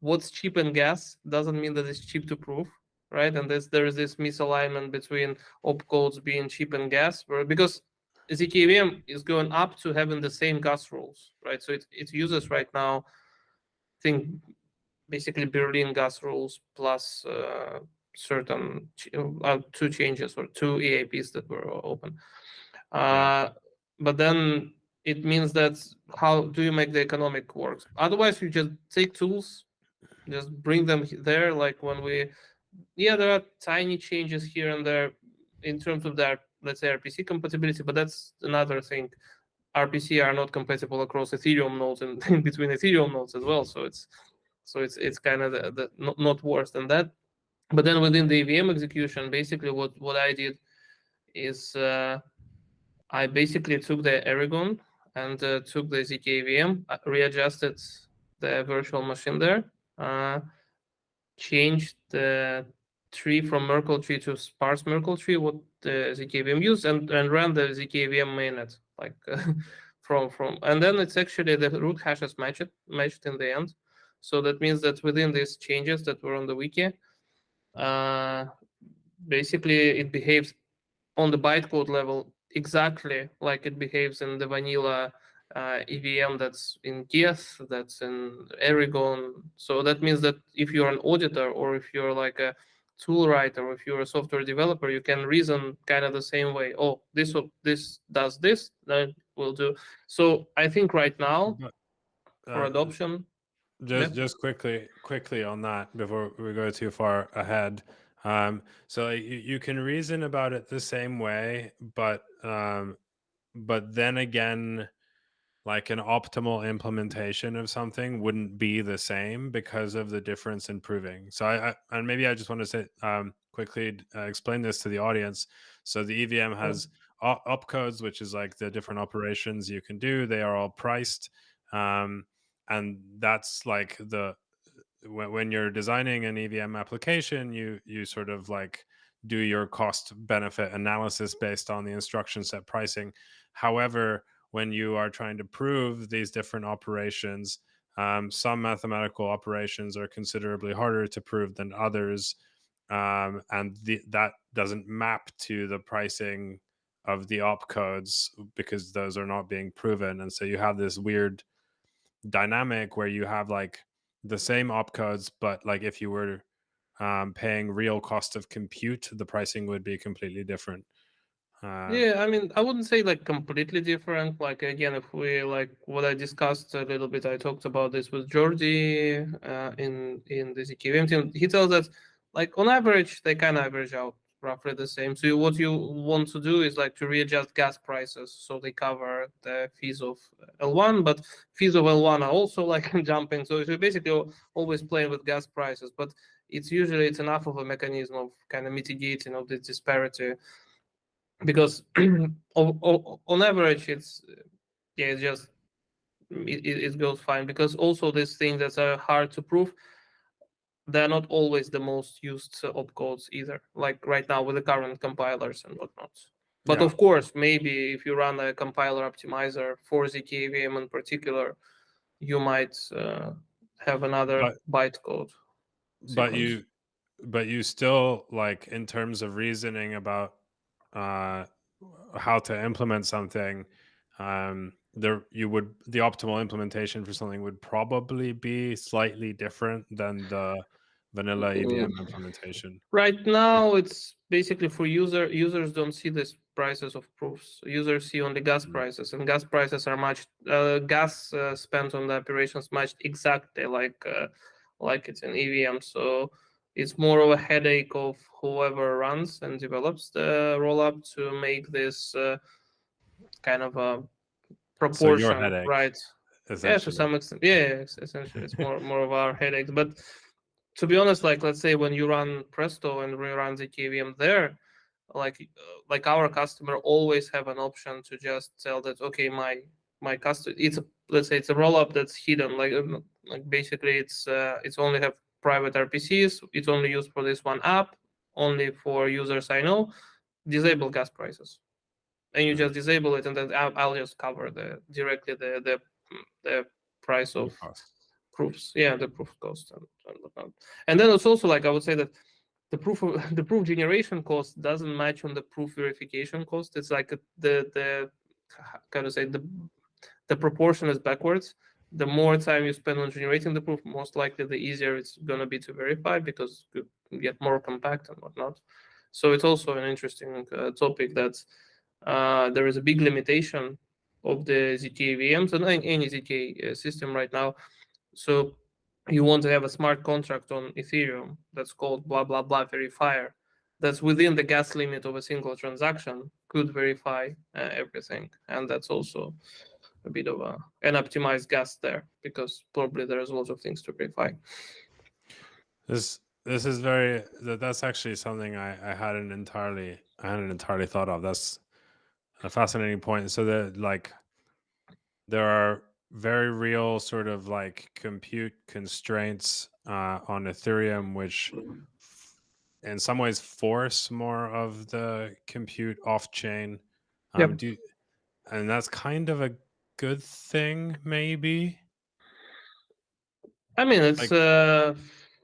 what's cheap in gas doesn't mean that it's cheap to prove, right? And there is this misalignment between opcodes being cheap in gas, because ZkEVM is going up to having the same gas rules, right? So it uses right now, I think, basically Berlin gas rules plus certain two changes or two EAPs that were open. But then it means that how do you make the economic works? Otherwise, you just take tools, just bring them there. Like when there are tiny changes here and there in terms of their, let's say, RPC compatibility, but that's another thing. RPC are not compatible across Ethereum nodes and in between Ethereum nodes as well. So it's kind of the not worse than that. But then within the EVM execution, basically what I did is I basically took the Aragon and took the ZkEVM, readjusted the virtual machine there, changed the tree from Merkle tree to sparse Merkle tree, what the ZkEVM used, and ran the ZkEVM mainnet, like from and then it's actually the root hashes matched in the end. So that means that within these changes that were on the wiki, basically it behaves on the bytecode level exactly like it behaves in the vanilla EVM that's in Geth, that's in Aragon. So that means that if you're an auditor or if you're like a tool writer or if you're a software developer, you can reason kind of the same way. Oh, this does this, then we'll do. So I think right now for adoption. Just quickly on that before we go too far ahead. So you can reason about it the same way, but then again, like an optimal implementation of something wouldn't be the same because of the difference in proving. So and maybe I just want to say quickly explain this to the audience. So the EVM has opcodes, which is like the different operations you can do. They are all priced, and that's like when you're designing an EVM application, you sort of like do your cost benefit analysis based on the instruction set pricing. However, when you are trying to prove these different operations, some mathematical operations are considerably harder to prove than others, and that doesn't map to the pricing of the opcodes because those are not being proven. And so you have this weird dynamic where you have like the same opcodes, but like if you were paying real cost of compute, the pricing would be completely different. Yeah, I mean, I wouldn't say like completely different. Like again, if we like what I discussed a little bit, I talked about this with Jordi in the ZkEVM team. He tells us like on average they kind of average out roughly the same. So what you want to do is like to readjust gas prices so they cover the fees of L1, but fees of L1 are also like jumping. So you're basically always playing with gas prices, but it's enough of a mechanism of kind of mitigating of the disparity. Because on average it goes fine, because also these things that are hard to prove, they're not always the most used opcodes either, like right now with the current compilers and whatnot. But of course, maybe if you run a compiler optimizer for ZkEVM in particular, you might have another bytecode sequence. But you still, like, in terms of reasoning about how to implement something, the optimal implementation for something would probably be slightly different than the vanilla EVM implementation. Right now, it's basically for users don't see these prices of proofs. Users see only gas prices, and gas prices are much spent on the operations matched exactly like it's in EVM. So it's more of a headache of whoever runs and develops the rollup to make this kind of a proportion, so your headache, right? Yeah, to some extent. Yeah, essentially, it's more of our headaches. But to be honest, like let's say when you run Presto and we run ZkEVM there, like our customer always have an option to just tell that, okay, my customer, let's say it's a rollup that's hidden, like basically it's only have private RPCs, it's only used for this one app, only for users I know, disable gas prices, and you just disable it, and then I'll just cover directly the price of proofs. Yeah, the proof cost and whatnot. And then it's also like I would say that the proof generation cost doesn't match on the proof verification cost. It's like the how to say the proportion is backwards. The more time you spend on generating the proof, most likely the easier it's going to be to verify, because you get more compact and whatnot. So it's also an interesting topic that there is a big limitation of the ZkEVMs and any ZK system right now. So you want to have a smart contract on Ethereum that's called blah blah blah verifier, that's within the gas limit of a single transaction, could verify everything, and that's also a bit of an optimized gas there, because probably there's lots of things to verify. This is that's actually something I hadn't entirely thought of. That's a fascinating point. So that like there are very real sort of like compute constraints on Ethereum, which in some ways force more of the compute off chain. Yep. And that's kind of a good thing, maybe. I mean, it's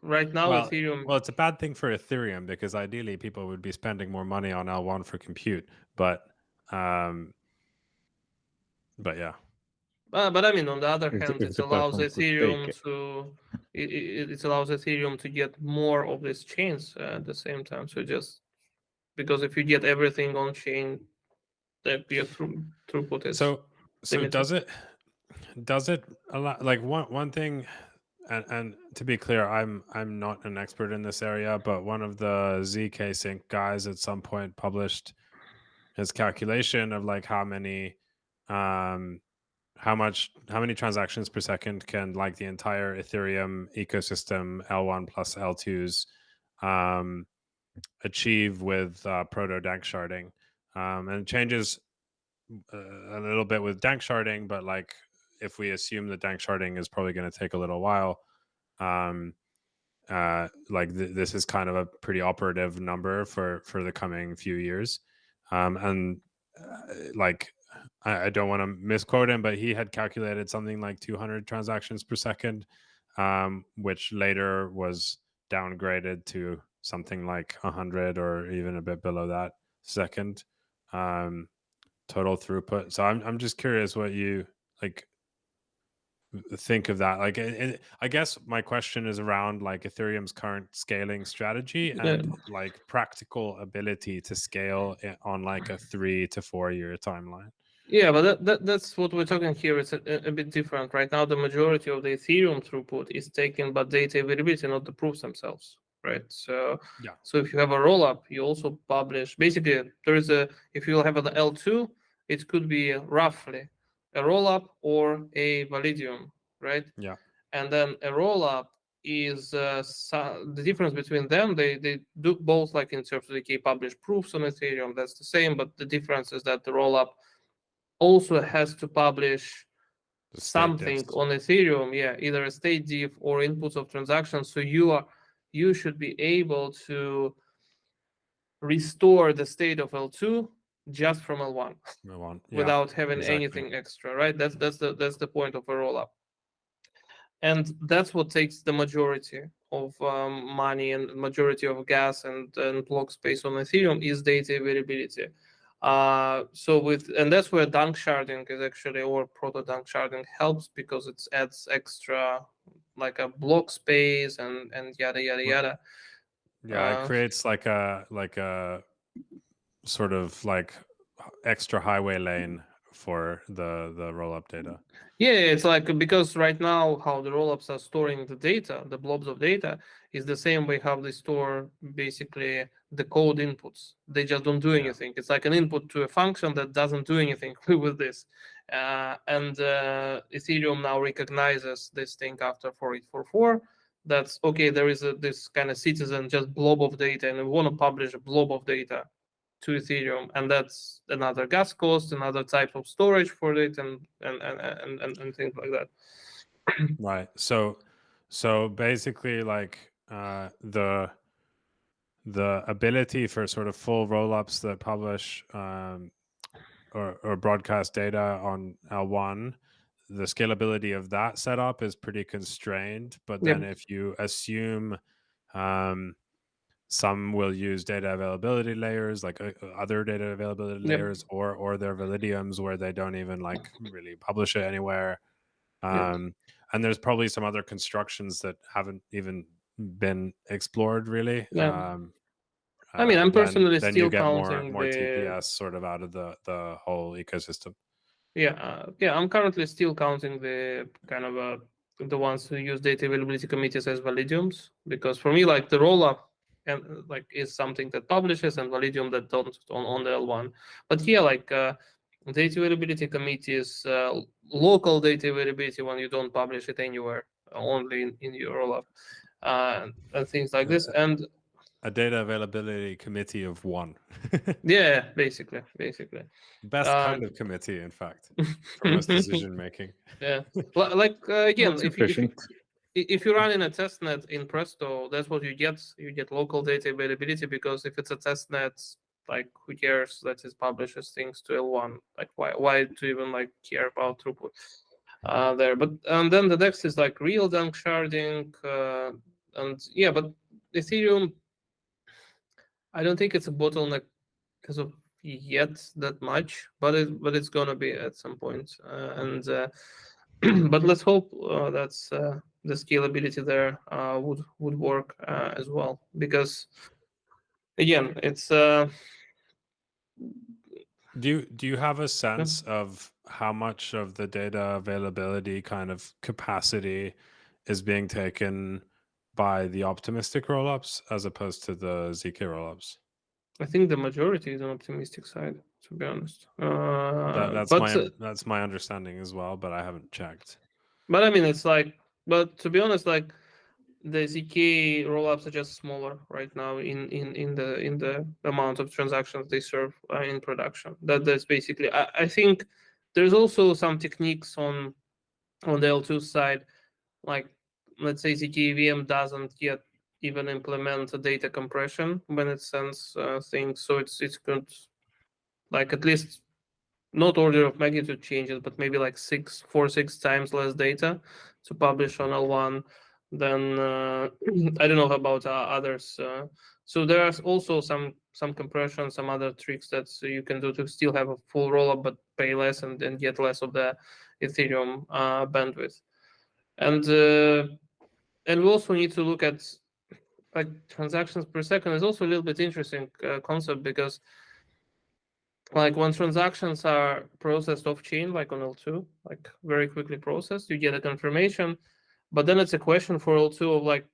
right now Ethereum. Well, it's a bad thing for Ethereum, because ideally people would be spending more money on L1 for compute, but yeah. But I mean, on the other hand, if it the allows platform could Ethereum take to it allows Ethereum to get more of these chains at the same time. So just because if you get everything on chain, the throughput is so limited. does it allow, like, one thing, and to be clear, I'm not an expert in this area, but one of the ZK Sync guys at some point published his calculation of like how many transactions per second can like the entire Ethereum ecosystem L1 plus L2s achieve with proto dank sharding, and it changes a little bit with dank sharding, but like if we assume that dank sharding is probably going to take a little while, this is kind of a pretty operative number for the coming few years, and like I don't want to misquote him, but he had calculated something like 200 transactions per second, which later was downgraded to something like 100 or even a bit below that second total throughput. So I'm just curious what you like think of that. Like, I guess my question is around like Ethereum's current scaling strategy and like practical ability to scale on like a 3 to 4 year timeline. Yeah, but that's what we're talking here. It's a bit different. Right now, the majority of the Ethereum throughput is taken by data availability, not the proofs themselves, right? So yeah. So if you have a rollup, you also publish. Basically, there is if you have an L2, it could be roughly a rollup or a Validium, right? Yeah. And then a rollup is the difference between them. They do both, like in terms of the key published proofs on Ethereum. That's the same, but the difference is that the rollup also has to publish something on Ethereum, either a state diff or inputs of transactions. So you should be able to restore the state of L2 just from L1 without having anything extra, right? That's the point of a rollup, and that's what takes the majority of money and majority of gas and block space on Ethereum is data availability. And that's where dank sharding is actually, or proto dank sharding helps, because it adds extra like a block space and yada yada yada. Yeah, it creates like a sort of like extra highway lane for the rollup data. Yeah, it's like, because right now how the rollups are storing the data, the blobs of data, is the same way how they store basically the code inputs. They just don't do anything. It's like an input to a function that doesn't do anything with this. And Ethereum now recognizes this thing after 4844. That's okay. There is this kind of citizen just blob of data, and we want to publish a blob of data to Ethereum, and that's another gas cost, another type of storage for it, and things like that. Right. So basically, like the the ability for sort of full rollups that publish or broadcast data on L1, the scalability of that setup is pretty constrained. But then if you assume some will use data availability layers, like other data availability layers, or their validiums where they don't even like really publish it anywhere. And there's probably some other constructions that haven't even been explored really. I mean, I'm personally then still you get counting more TPS sort of out of the whole ecosystem. I'm currently still counting the kind of the ones who use data availability committees as validiums, because for me, like the rollup and like is something that publishes and validium that don't on the L1. But here, like data availability committees, local data availability when you don't publish it anywhere, only in your rollup, and things like this. And a data availability committee of one. yeah, basically. Best kind of committee, in fact, for most decision making. Yeah, like again, efficient. if you run in a testnet in Presto, that's what you get. You get local data availability, because if it's a testnet, like who cares that it publishes things to L1? Like why to even like care about throughput there? But and then the next is like real dunk sharding, and yeah, but Ethereum, I don't think it's a bottleneck as of yet that much, but it's gonna be at some point, and but let's hope that's the scalability there would work as well, because again, it's do you have a sense of how much of the data availability kind of capacity is being taken by the optimistic rollups as opposed to the ZK rollups? I think the majority is on optimistic side, to be honest. That's my understanding as well, but I haven't checked. But I mean, it's like, but to be honest, like the ZK rollups are just smaller right now in the amount of transactions they serve in production. That's basically. I think there's also some techniques on the L2 side, like let's say ZkEVM doesn't yet even implement a data compression when it sends things, so it's good, like at least not order of magnitude changes, but maybe like 6 times less data to publish on L1 than I don't know about others. So there are also some compression, some other tricks that you can do to still have a full rollup but pay less and get less of the Ethereum bandwidth. And we also need to look at like transactions per second is also a little bit interesting concept, because like when transactions are processed off chain, like on L2, like very quickly processed, you get a confirmation, but then it's a question for L2 of like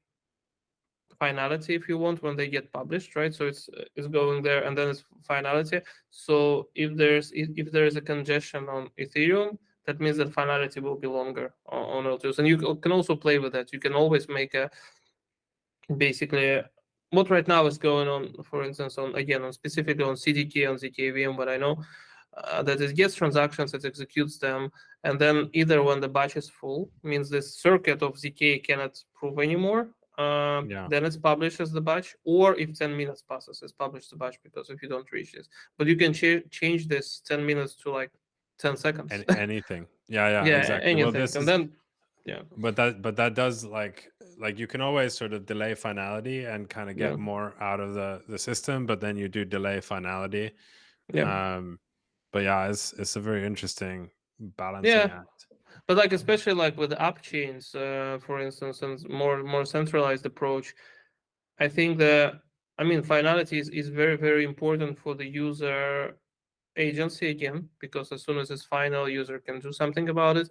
finality, if you want, when they get published, right? So it's going there, and then it's finality. So if there is a congestion on Ethereum, that means that finality will be longer on L2s, and you can also play with that. You can always make a basically what right now is going on, for instance, specifically on CDK, on ZkEVM, but I know that it gets transactions, it executes them, and then either when the batch is full, means this circuit of ZK cannot prove anymore, then it's publishes the batch, or if 10 minutes passes, it's published the batch, because if you don't reach this. But you can change this 10 minutes to like 10 seconds. Anything. Yeah, exactly. Anything. Well, and then but that does like you can always sort of delay finality and kind of get more out of the system, but then you do delay finality. But yeah, it's a very interesting balancing act. But like especially like with Appchains, for instance, and more centralized approach, I think finality is very, very important for the user agency again, because as soon as it's final, user can do something about it.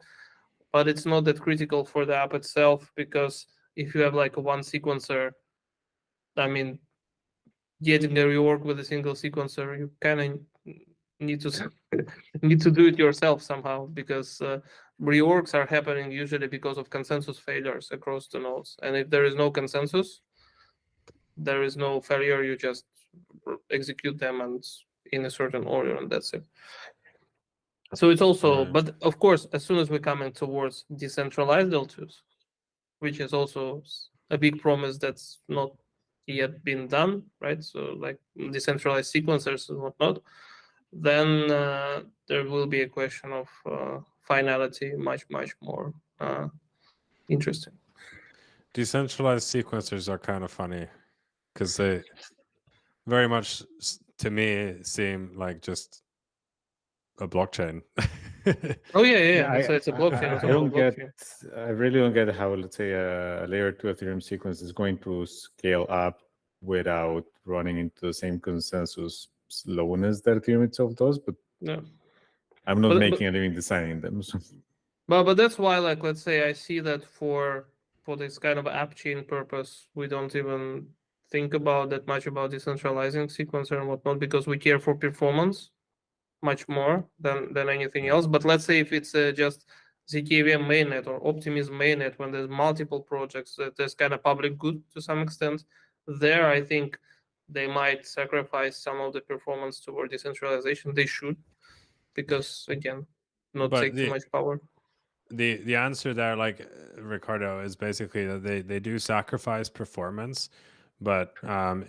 But it's not that critical for the app itself, because if you have like a one sequencer, I mean, getting a rework with a single sequencer, you kind of need to do it yourself somehow, because reworks are happening usually because of consensus failures across the nodes. And if there is no consensus, there is no failure. You just execute them and in a certain order, and that's it. So it's also, but of course, as soon as we're coming towards decentralized L2s, which is also a big promise that's not yet been done, right? So like decentralized sequencers and whatnot, then there will be a question of finality much more interesting. Decentralized sequencers are kind of funny because they very much, to me, seem like just a blockchain. Oh yeah. Yeah, It's a blockchain. I It's a don't get. blockchain. I really don't get how, let's say, a layer 2 Ethereum sequence is going to scale up without running into the same consensus slowness that Ethereum itself does. But Yeah. I'm not But- making a living designing them. So. But that's why, like, let's say I see that for this kind of app chain purpose, we don't even think about that much about decentralizing sequencer and whatnot, because we care for performance much more than anything else. But let's say if it's just ZkEVM mainnet or Optimism mainnet, when there's multiple projects, that there's kind of public good to some extent, there I think they might sacrifice some of the performance toward decentralization. They should, because again, not But take too much power. The answer there, like Ricardo, is basically that they do sacrifice performance, but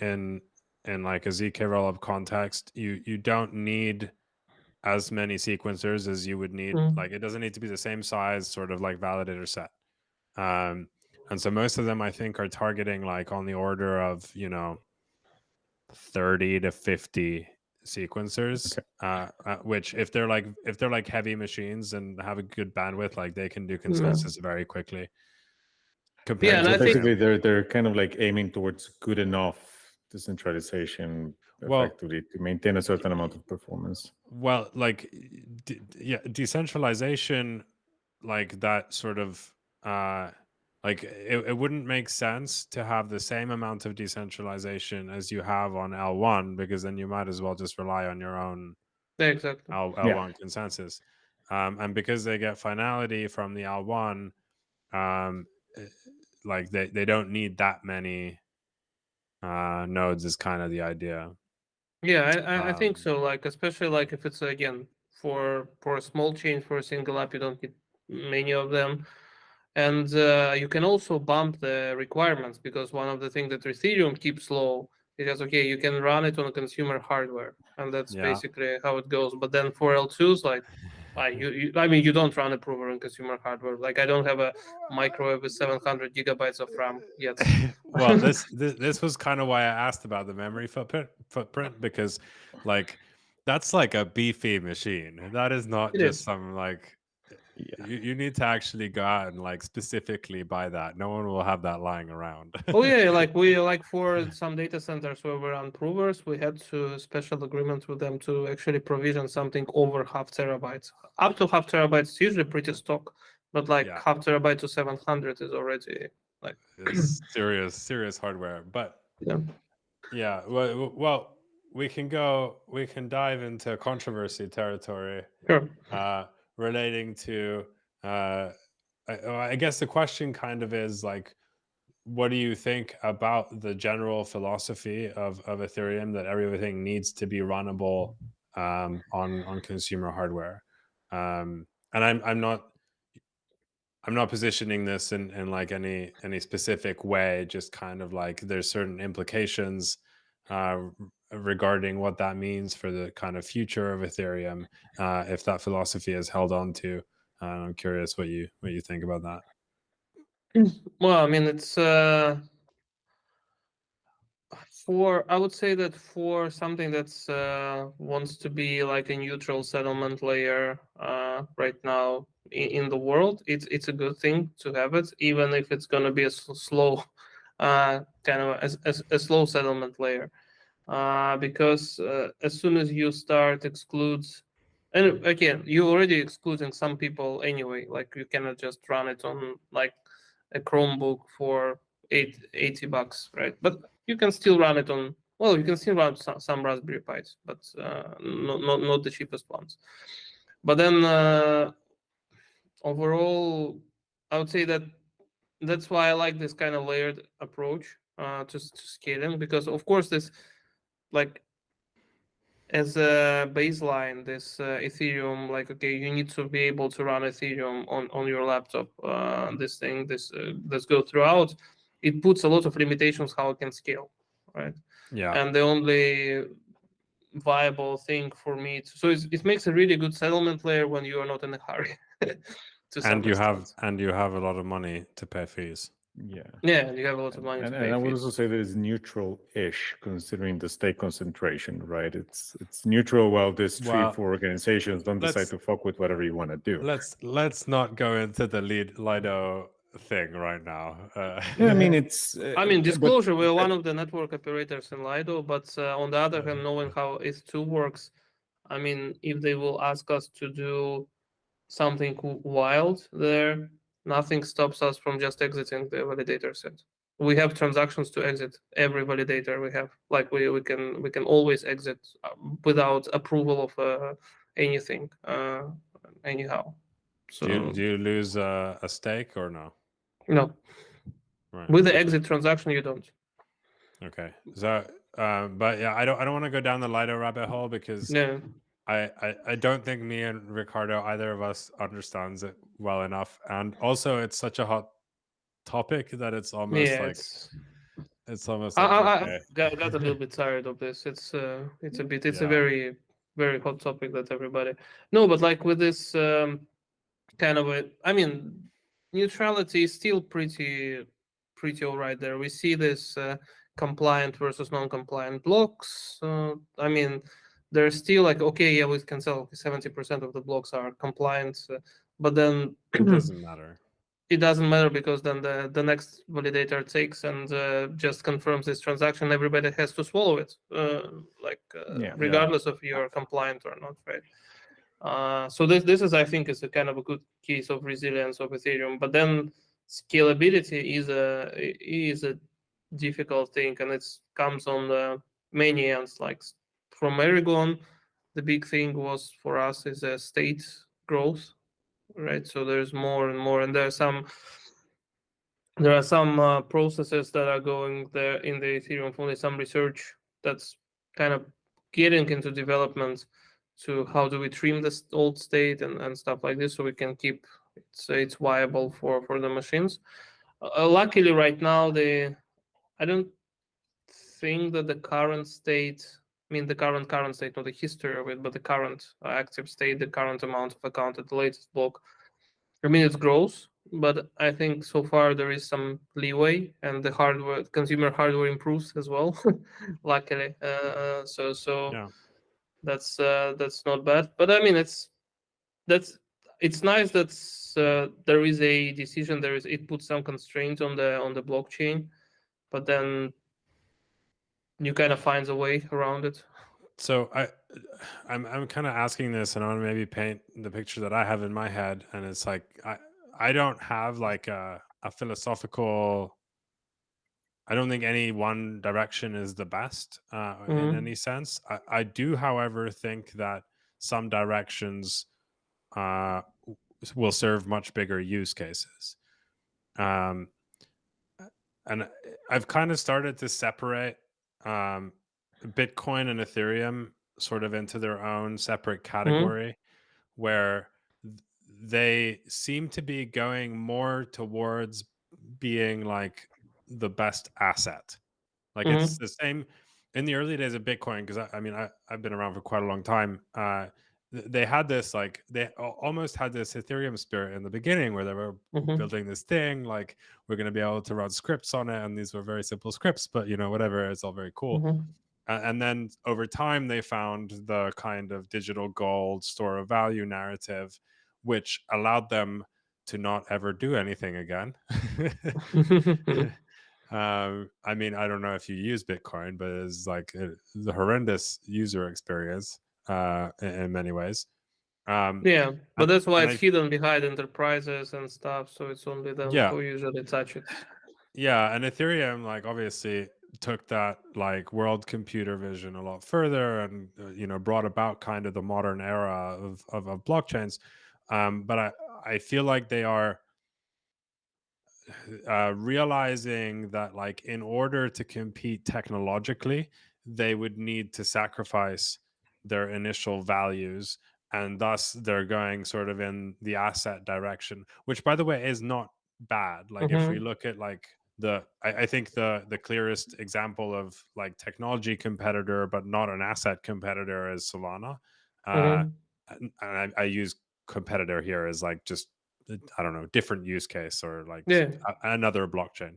in like a ZK rollup context, you don't need as many sequencers as you would need. Like it doesn't need to be the same size, sort of like validator set. And so most of them, I think, are targeting like on the order of 30 to 50 sequencers, which if they're like heavy machines and have a good bandwidth, like they can do consensus very quickly. Yeah, and So I think basically they're kind of like aiming towards good enough decentralization effectively to maintain a certain amount of performance. Well, like decentralization, like that sort of like it wouldn't make sense to have the same amount of decentralization as you have on L1, because then you might as well just rely on your own exactly L1 consensus. And because they get finality from the L1, like they don't need that many nodes is kind of the idea. Yeah, I think so. Like, especially like if it's again for a small chain, for a single app, you don't need many of them, and you can also bump the requirements, because one of the things that Ethereum keeps low is okay, you can run it on consumer hardware, and that's basically how it goes. But then for L2s, like, I mean, you don't run a prover on consumer hardware. Like, I don't have a microwave with 700 gigabytes of RAM yet. Well, this was kind of why I asked about the memory footprint, because like that's like a beefy machine. That is not just some like you need to actually go out and like specifically buy that. No one will have that lying around. Oh yeah, like we like for some data centers where we run provers, we had to special agreement with them to actually provision something over 0.5 terabytes. Up to 0.5 terabytes is usually pretty stock, but like 0.5 terabyte to 700 is already like it's serious hardware. But yeah, well, we can dive into controversy territory. Sure. Relating to I guess the question kind of is like, what do you think about the general philosophy of Ethereum that everything needs to be runnable on consumer hardware? And I'm not positioning this in like any specific way, just kind of like there's certain implications regarding what that means for the kind of future of Ethereum, if that philosophy is held on to. I'm curious what you think about that. Well, I mean, it's I would say that for something that's wants to be like a neutral settlement layer right now in the world, it's a good thing to have it, even if it's going to be a slow kind of a slow settlement layer, because as soon as you start excludes, and again, you're already excluding some people anyway. Like, you cannot just run it on like a Chromebook for $80, right? But you can still run it on, well, you can still run some Raspberry Pis, but not the cheapest ones. But then overall, I would say that that's why I like this kind of layered approach to scaling, because of course this, like, as a baseline, this Ethereum, like, okay, you need to be able to run Ethereum on your laptop. This let's go throughout. It puts a lot of limitations how it can scale. right? Yeah. And the only viable thing for me so it makes a really good settlement layer when you are not in a hurry. To some And you extent. have a lot of money to pay fees. Yeah. Yeah, and you have a lot of money And to pay I would fees. also say that it's neutral-ish considering the stake concentration, right? It's neutral while there's three or Well, four organizations don't decide let's- to fuck with whatever you want to do. Let's not go into the Lido thing right now. I mean, it's. I mean, but- disclosure, we're one of the network operators in Lido, but on the other hand, knowing how ETH2 works, I mean, if they will ask us to do something wild there, nothing stops us from just exiting the validator set. We have transactions to exit every validator we have. Like we can always exit without approval of anything anyhow. So do you lose a stake or no? no, Right. with the exit transaction you don't. Okay. So, but yeah, I don't want to go down the Lido rabbit hole because Yeah. I don't think me and Ricardo, either of us, understands it well enough, and also it's such a hot topic that it's almost Yeah, like it's almost I like okay. got a little bit tired of this. It's a Yeah. very very hot topic that everybody. No, but like with this kind of I mean, neutrality is still pretty all right there. We see this compliant versus non-compliant blocks. I mean, they're still like okay, yeah, we can sell 70% of the blocks are compliant, but then It doesn't matter. it doesn't matter because then the next validator takes and just confirms this transaction. Everybody has to swallow it, regardless of you're compliant or not, right? So this is, I think, is a kind of a good case of resilience of Ethereum. But then scalability is a difficult thing, and it comes on the many ends. Like from Aragon, the big thing was for us is a state growth, right? So there's more and more, and there are some processes that are going there in the Ethereum Foundation, some research that's kind of getting into development to how do we trim this old state and stuff like this so we can keep it's viable for the machines. Luckily, right now I don't think that the current state, I mean the current state, not the history of it, but the current active state, the current amount of account at the latest block. I mean, it grows, but I think so far there is some leeway, and the hardware, consumer hardware, improves as well. Luckily, so Yeah. that's not bad. But I mean, it's nice that there is a decision. It puts some constraints on the blockchain, but then you kind of finds a way around it. So I'm kind of asking this, and I want to maybe paint the picture that I have in my head, and it's like I don't have like a philosophical. I don't think any one direction is the best in any sense. I do, however, think that some directions will serve much bigger use cases. And I've kind of started to separate Bitcoin and Ethereum sort of into their own separate category, where they seem to be going more towards being like the best asset. Like it's the same in the early days of Bitcoin, because I've been around for quite a long time. They had this like they almost had this Ethereum spirit in the beginning where they were building this thing like we're going to be able to run scripts on it, and these were very simple scripts, but whatever, it's all very cool. And then over time they found the kind of digital gold store of value narrative, which allowed them to not ever do anything again. I mean, I don't know if you use Bitcoin, but it's like the horrendous user experience in many ways. Yeah, but that's why it's I, hidden behind enterprises and stuff, so it's only them who usually touch it. Yeah, and Ethereum, like, obviously took that like world computer vision a lot further, and brought about kind of the modern era of blockchains. But I feel like they are realizing that, like, in order to compete technologically, they would need to sacrifice their initial values, and thus they're going sort of in the asset direction, which, by the way, is not bad. Like, if we look at like I think the clearest example of like technology competitor but not an asset competitor is Solana. And I use competitor here as like just, I don't know, different use case or like another blockchain.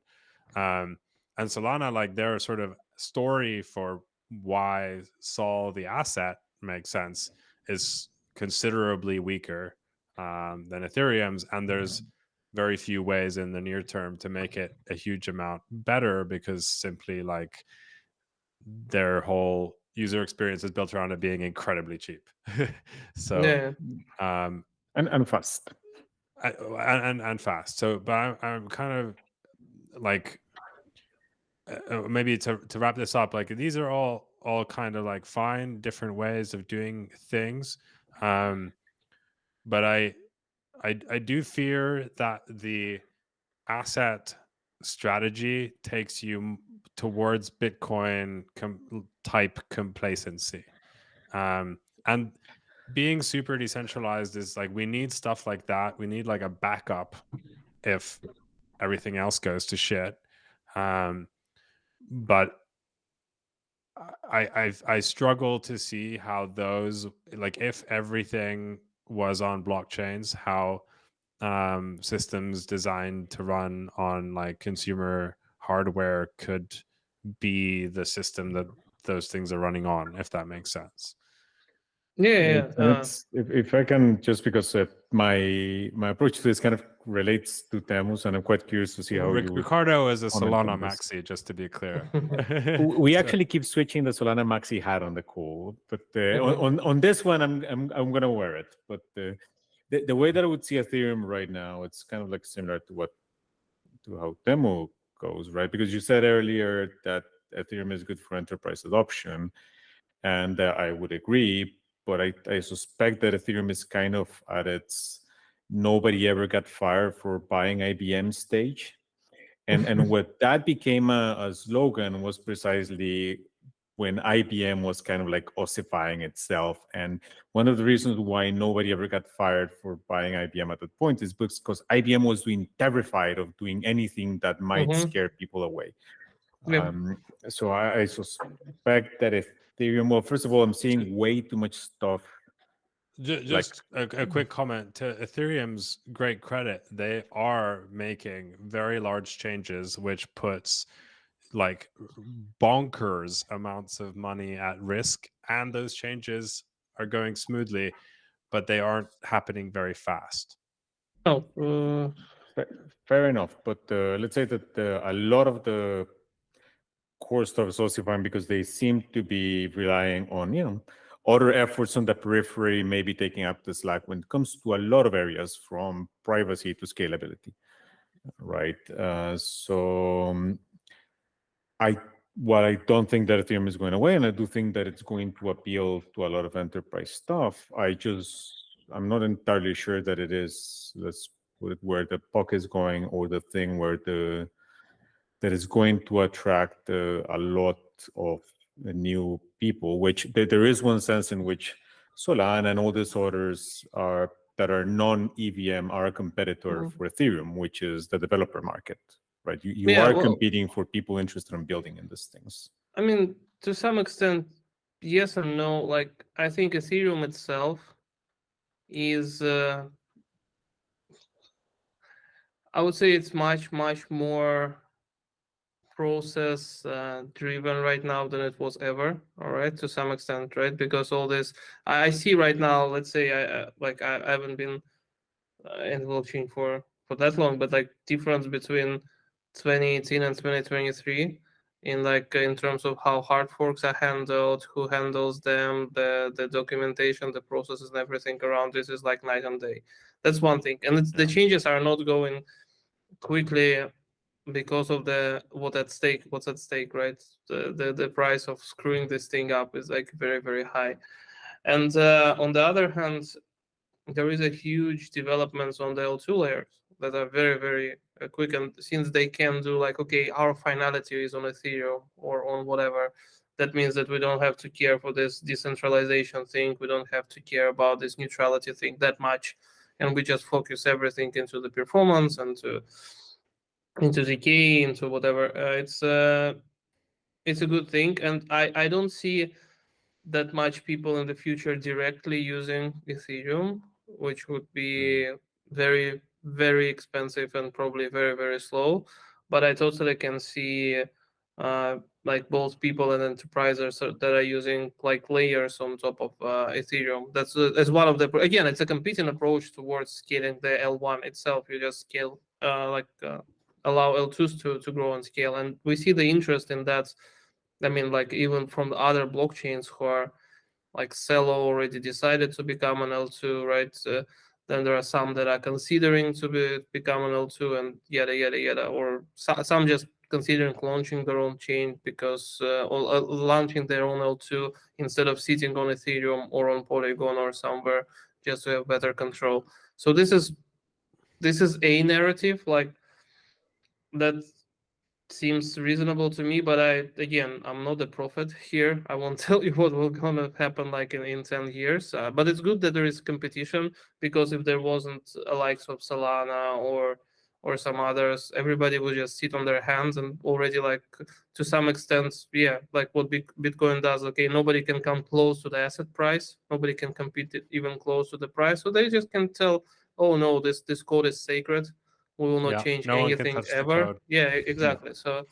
And Solana, like their sort of story for why Sol the asset makes sense is considerably weaker than Ethereum's, and there's very few ways in the near term to make it a huge amount better, because simply like their whole user experience is built around it being incredibly cheap. So and fast. And fast. So but I'm kind of like maybe to wrap this up, like these are all kind of like fine different ways of doing things, but I do fear that the asset strategy takes you towards Bitcoin type complacency, and being super decentralized is like, we need stuff like that. We need like a backup if everything else goes to shit. But I struggle to see how those, like if everything was on blockchains, how systems designed to run on like consumer hardware could be the system that those things are running on, if that makes sense. It's, if I can, just because my approach to this kind of relates to Teemu's, and I'm quite curious to see how you would. Ricardo is a Solana maxi, just to be clear. We actually keep switching the Solana maxi hat on the call, but on this one, I'm gonna wear it. But the way that I would see Ethereum right now, it's kind of like similar to how Teemu goes, right? Because you said earlier that Ethereum is good for enterprise adoption, and I would agree. But I suspect that Ethereum is kind of at its nobody ever got fired for buying IBM stage. And what that became a slogan was precisely when IBM was kind of like ossifying itself. And one of the reasons why nobody ever got fired for buying IBM at that point is because IBM was terrified of doing anything that might scare people away. So I suspect that Ethereum, well, first of all, I'm seeing way too much stuff. Just a quick comment to Ethereum's great credit. They are making very large changes, which puts like bonkers amounts of money at risk, and those changes are going smoothly, but they aren't happening very fast. Fair enough. But let's say that a lot of the core stuff is also fine because they seem to be relying on, other efforts on the periphery, maybe taking up the slack when it comes to a lot of areas, from privacy to scalability, right? While I don't think that Ethereum is going away, and I do think that it's going to appeal to a lot of enterprise stuff, I'm not entirely sure that it is, let's put it where the puck is going, or the thing that is going to attract a lot of new people, which there is one sense in which Solana and all these others that are non-EVM are a competitor for Ethereum, which is the developer market, right? You are competing for people interested in building in these things. I mean, to some extent, yes and no. Like, I think Ethereum itself is, I would say it's much more process driven right now than it was ever, all right, to some extent, right? Because all this I see right now, let's say I haven't been in blockchain for that long, but like difference between 2018 and 2023 in terms of how hard forks are handled, who handles them, the documentation, the processes, and everything around this is like night and day. That's one thing, and the changes are not going quickly because of what's at stake, right? The price of screwing this thing up is like very, very high. And on the other hand, there is a huge developments on the L2 layers that are very, very quick. And since they can do like, okay, our finality is on Ethereum or on whatever, that means that we don't have to care for this decentralization thing. We don't have to care about this neutrality thing that much. And we just focus everything into the performance and to into ZK, into whatever. It's a good thing, and I don't see that much people in the future directly using Ethereum, which would be very, very expensive and probably very, very slow. But I totally can see like both people and enterprises that are using like layers on top of Ethereum. That's one of the, again, it's a competing approach towards scaling the L1 itself. You just scale allow L2s to grow and scale, and we see the interest in that. I mean, like even from the other blockchains who are like Celo already decided to become an L2, right? Then there are some that are considering to become an L2 and yada, yada, yada. Or some just considering launching their own chain because or launching their own L2 instead of sitting on Ethereum or on Polygon or somewhere just to have better control. So this is a narrative like that seems reasonable to me, but I'm not a prophet here. I won't tell you what will gonna happen like in 10 years. But it's good that there is competition, because if there wasn't a likes of Solana or some others, everybody would just sit on their hands and already, like, to some extent, yeah, like what Bitcoin does. Okay, nobody can come close to the asset price. Nobody can compete even close to the price. So they just can tell, oh no, this code is sacred. We will not change no one can anything touch the ever. code. Yeah, exactly. So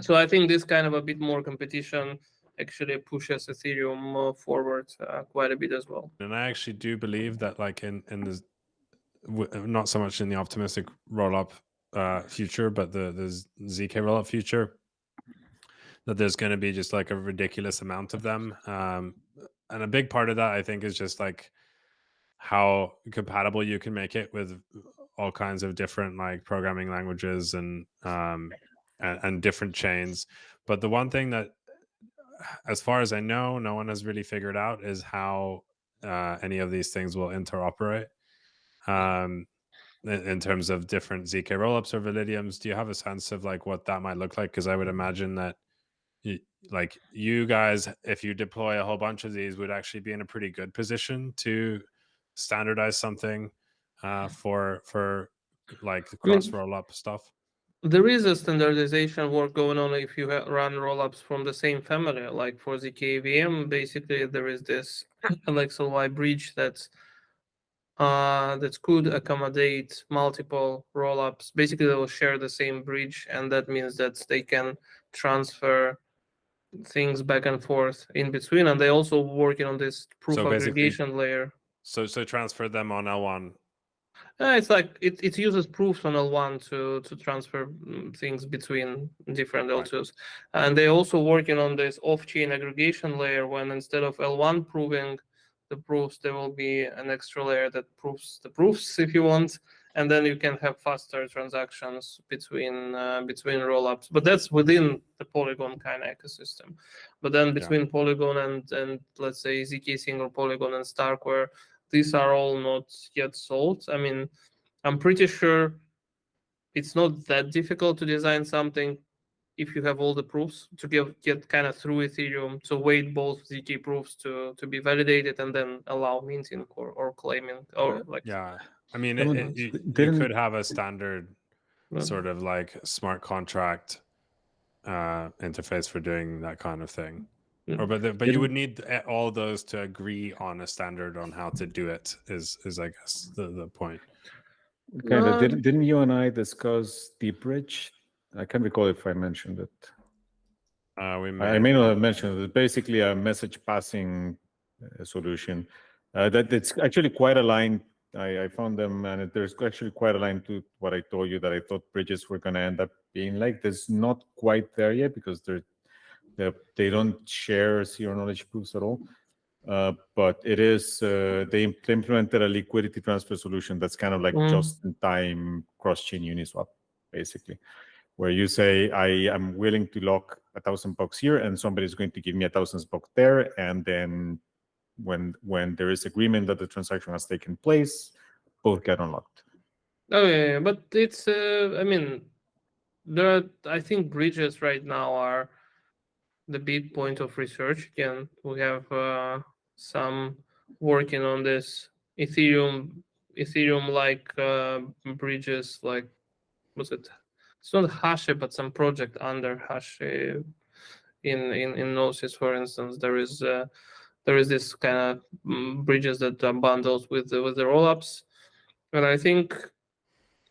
I think this kind of a bit more competition actually pushes Ethereum forward quite a bit as well. And I actually do believe that, like in the not so much in the optimistic rollup future, but the ZK rollup future, that there's going to be just like a ridiculous amount of them. And a big part of that, I think, is just like how compatible you can make it with all kinds of different like programming languages and different chains. But the one thing that, as far as I know, no one has really figured out is how any of these things will interoperate in terms of different ZK rollups or Validiums. Do you have a sense of like what that might look like? Because I would imagine that like you guys, if you deploy a whole bunch of these, would actually be in a pretty good position to standardize something for like cross rollup stuff. There is a standardization work going on if you run rollups from the same family. Like for ZkEVM, basically there is this LXLY bridge that could accommodate multiple rollups. Basically, they will share the same bridge, and that means that they can transfer things back and forth in between. And they also working on this proof aggregation layer. So transfer them on L1. It's like it uses proofs on L1 to transfer things between different L2s. Right. And they're also working on this off-chain aggregation layer, when instead of L1 proving the proofs, there will be an extra layer that proves the proofs, if you want, and then you can have faster transactions between rollups. But that's within the Polygon kind of ecosystem. But then between Polygon and let's say ZK single Polygon and Starkware, these are all not yet solved. I mean, I'm pretty sure it's not that difficult to design something if you have all the proofs to get kind of through Ethereum, to wait both ZK proofs to be validated and then allow minting or claiming or like. Yeah, I mean, you could have a standard sort of like smart contract interface for doing that kind of thing. Or but you would need all those to agree on a standard on how to do it. Is I guess the point. Kind of. Didn't you and I discuss Deep Bridge? I can't recall if I mentioned it. I may not have mentioned it. It's basically a message passing solution that it's actually quite aligned. I found them, and there's actually quite aligned to what I told you that I thought bridges were going to end up being like. There's not quite there yet because they don't share zero knowledge proofs at all. But it is they implemented a liquidity transfer solution that's kind of like just-in-time cross-chain Uniswap, basically, where you say, I am willing to lock $1,000 here, and somebody's going to give me $1,000 there, and then when there is agreement that the transaction has taken place, both get unlocked. Oh yeah, but it's I mean, there are, I think bridges right now are the big point of research. Again, we have some working on this Ethereum like bridges, like what's it? it's not Hashi, but some project under Hashi. In Gnosis, for instance, there is this kind of bridges that are bundles with the rollups, and I think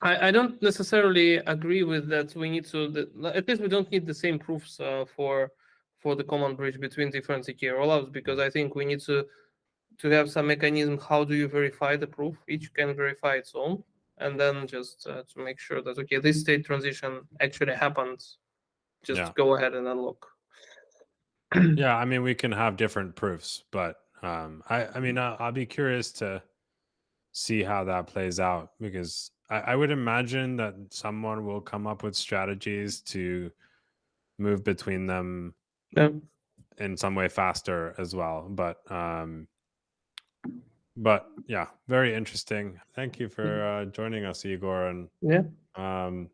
I don't necessarily agree with that. We need to at least we don't need the same proofs for the common bridge between different ZK rollups, because I think we need to have some mechanism. How do you verify the proof? Each can verify its own, and then just to make sure that okay, this state transition actually happens. Just go ahead and unlock. Yeah, I mean, we can have different proofs, but I mean, I'll be curious to see how that plays out, because I would imagine that someone will come up with strategies to move between them in some way faster as well. But yeah, very interesting. Thank you for joining us, Igor. And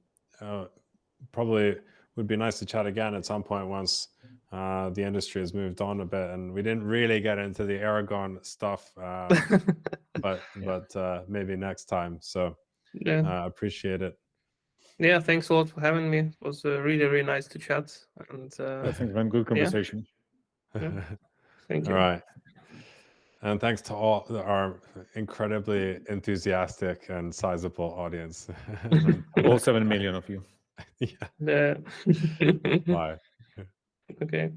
probably would be nice to chat again at some point once the industry has moved on a bit, and we didn't really get into the Aragon stuff, but maybe next time. So appreciate it. Yeah, thanks a lot for having me. It was really, really nice to chat. And I think one good conversation. Yeah. Thank you. All right. And thanks to all our incredibly enthusiastic and sizable audience. All 7 million of you. Yeah. Yeah. Bye. Okay.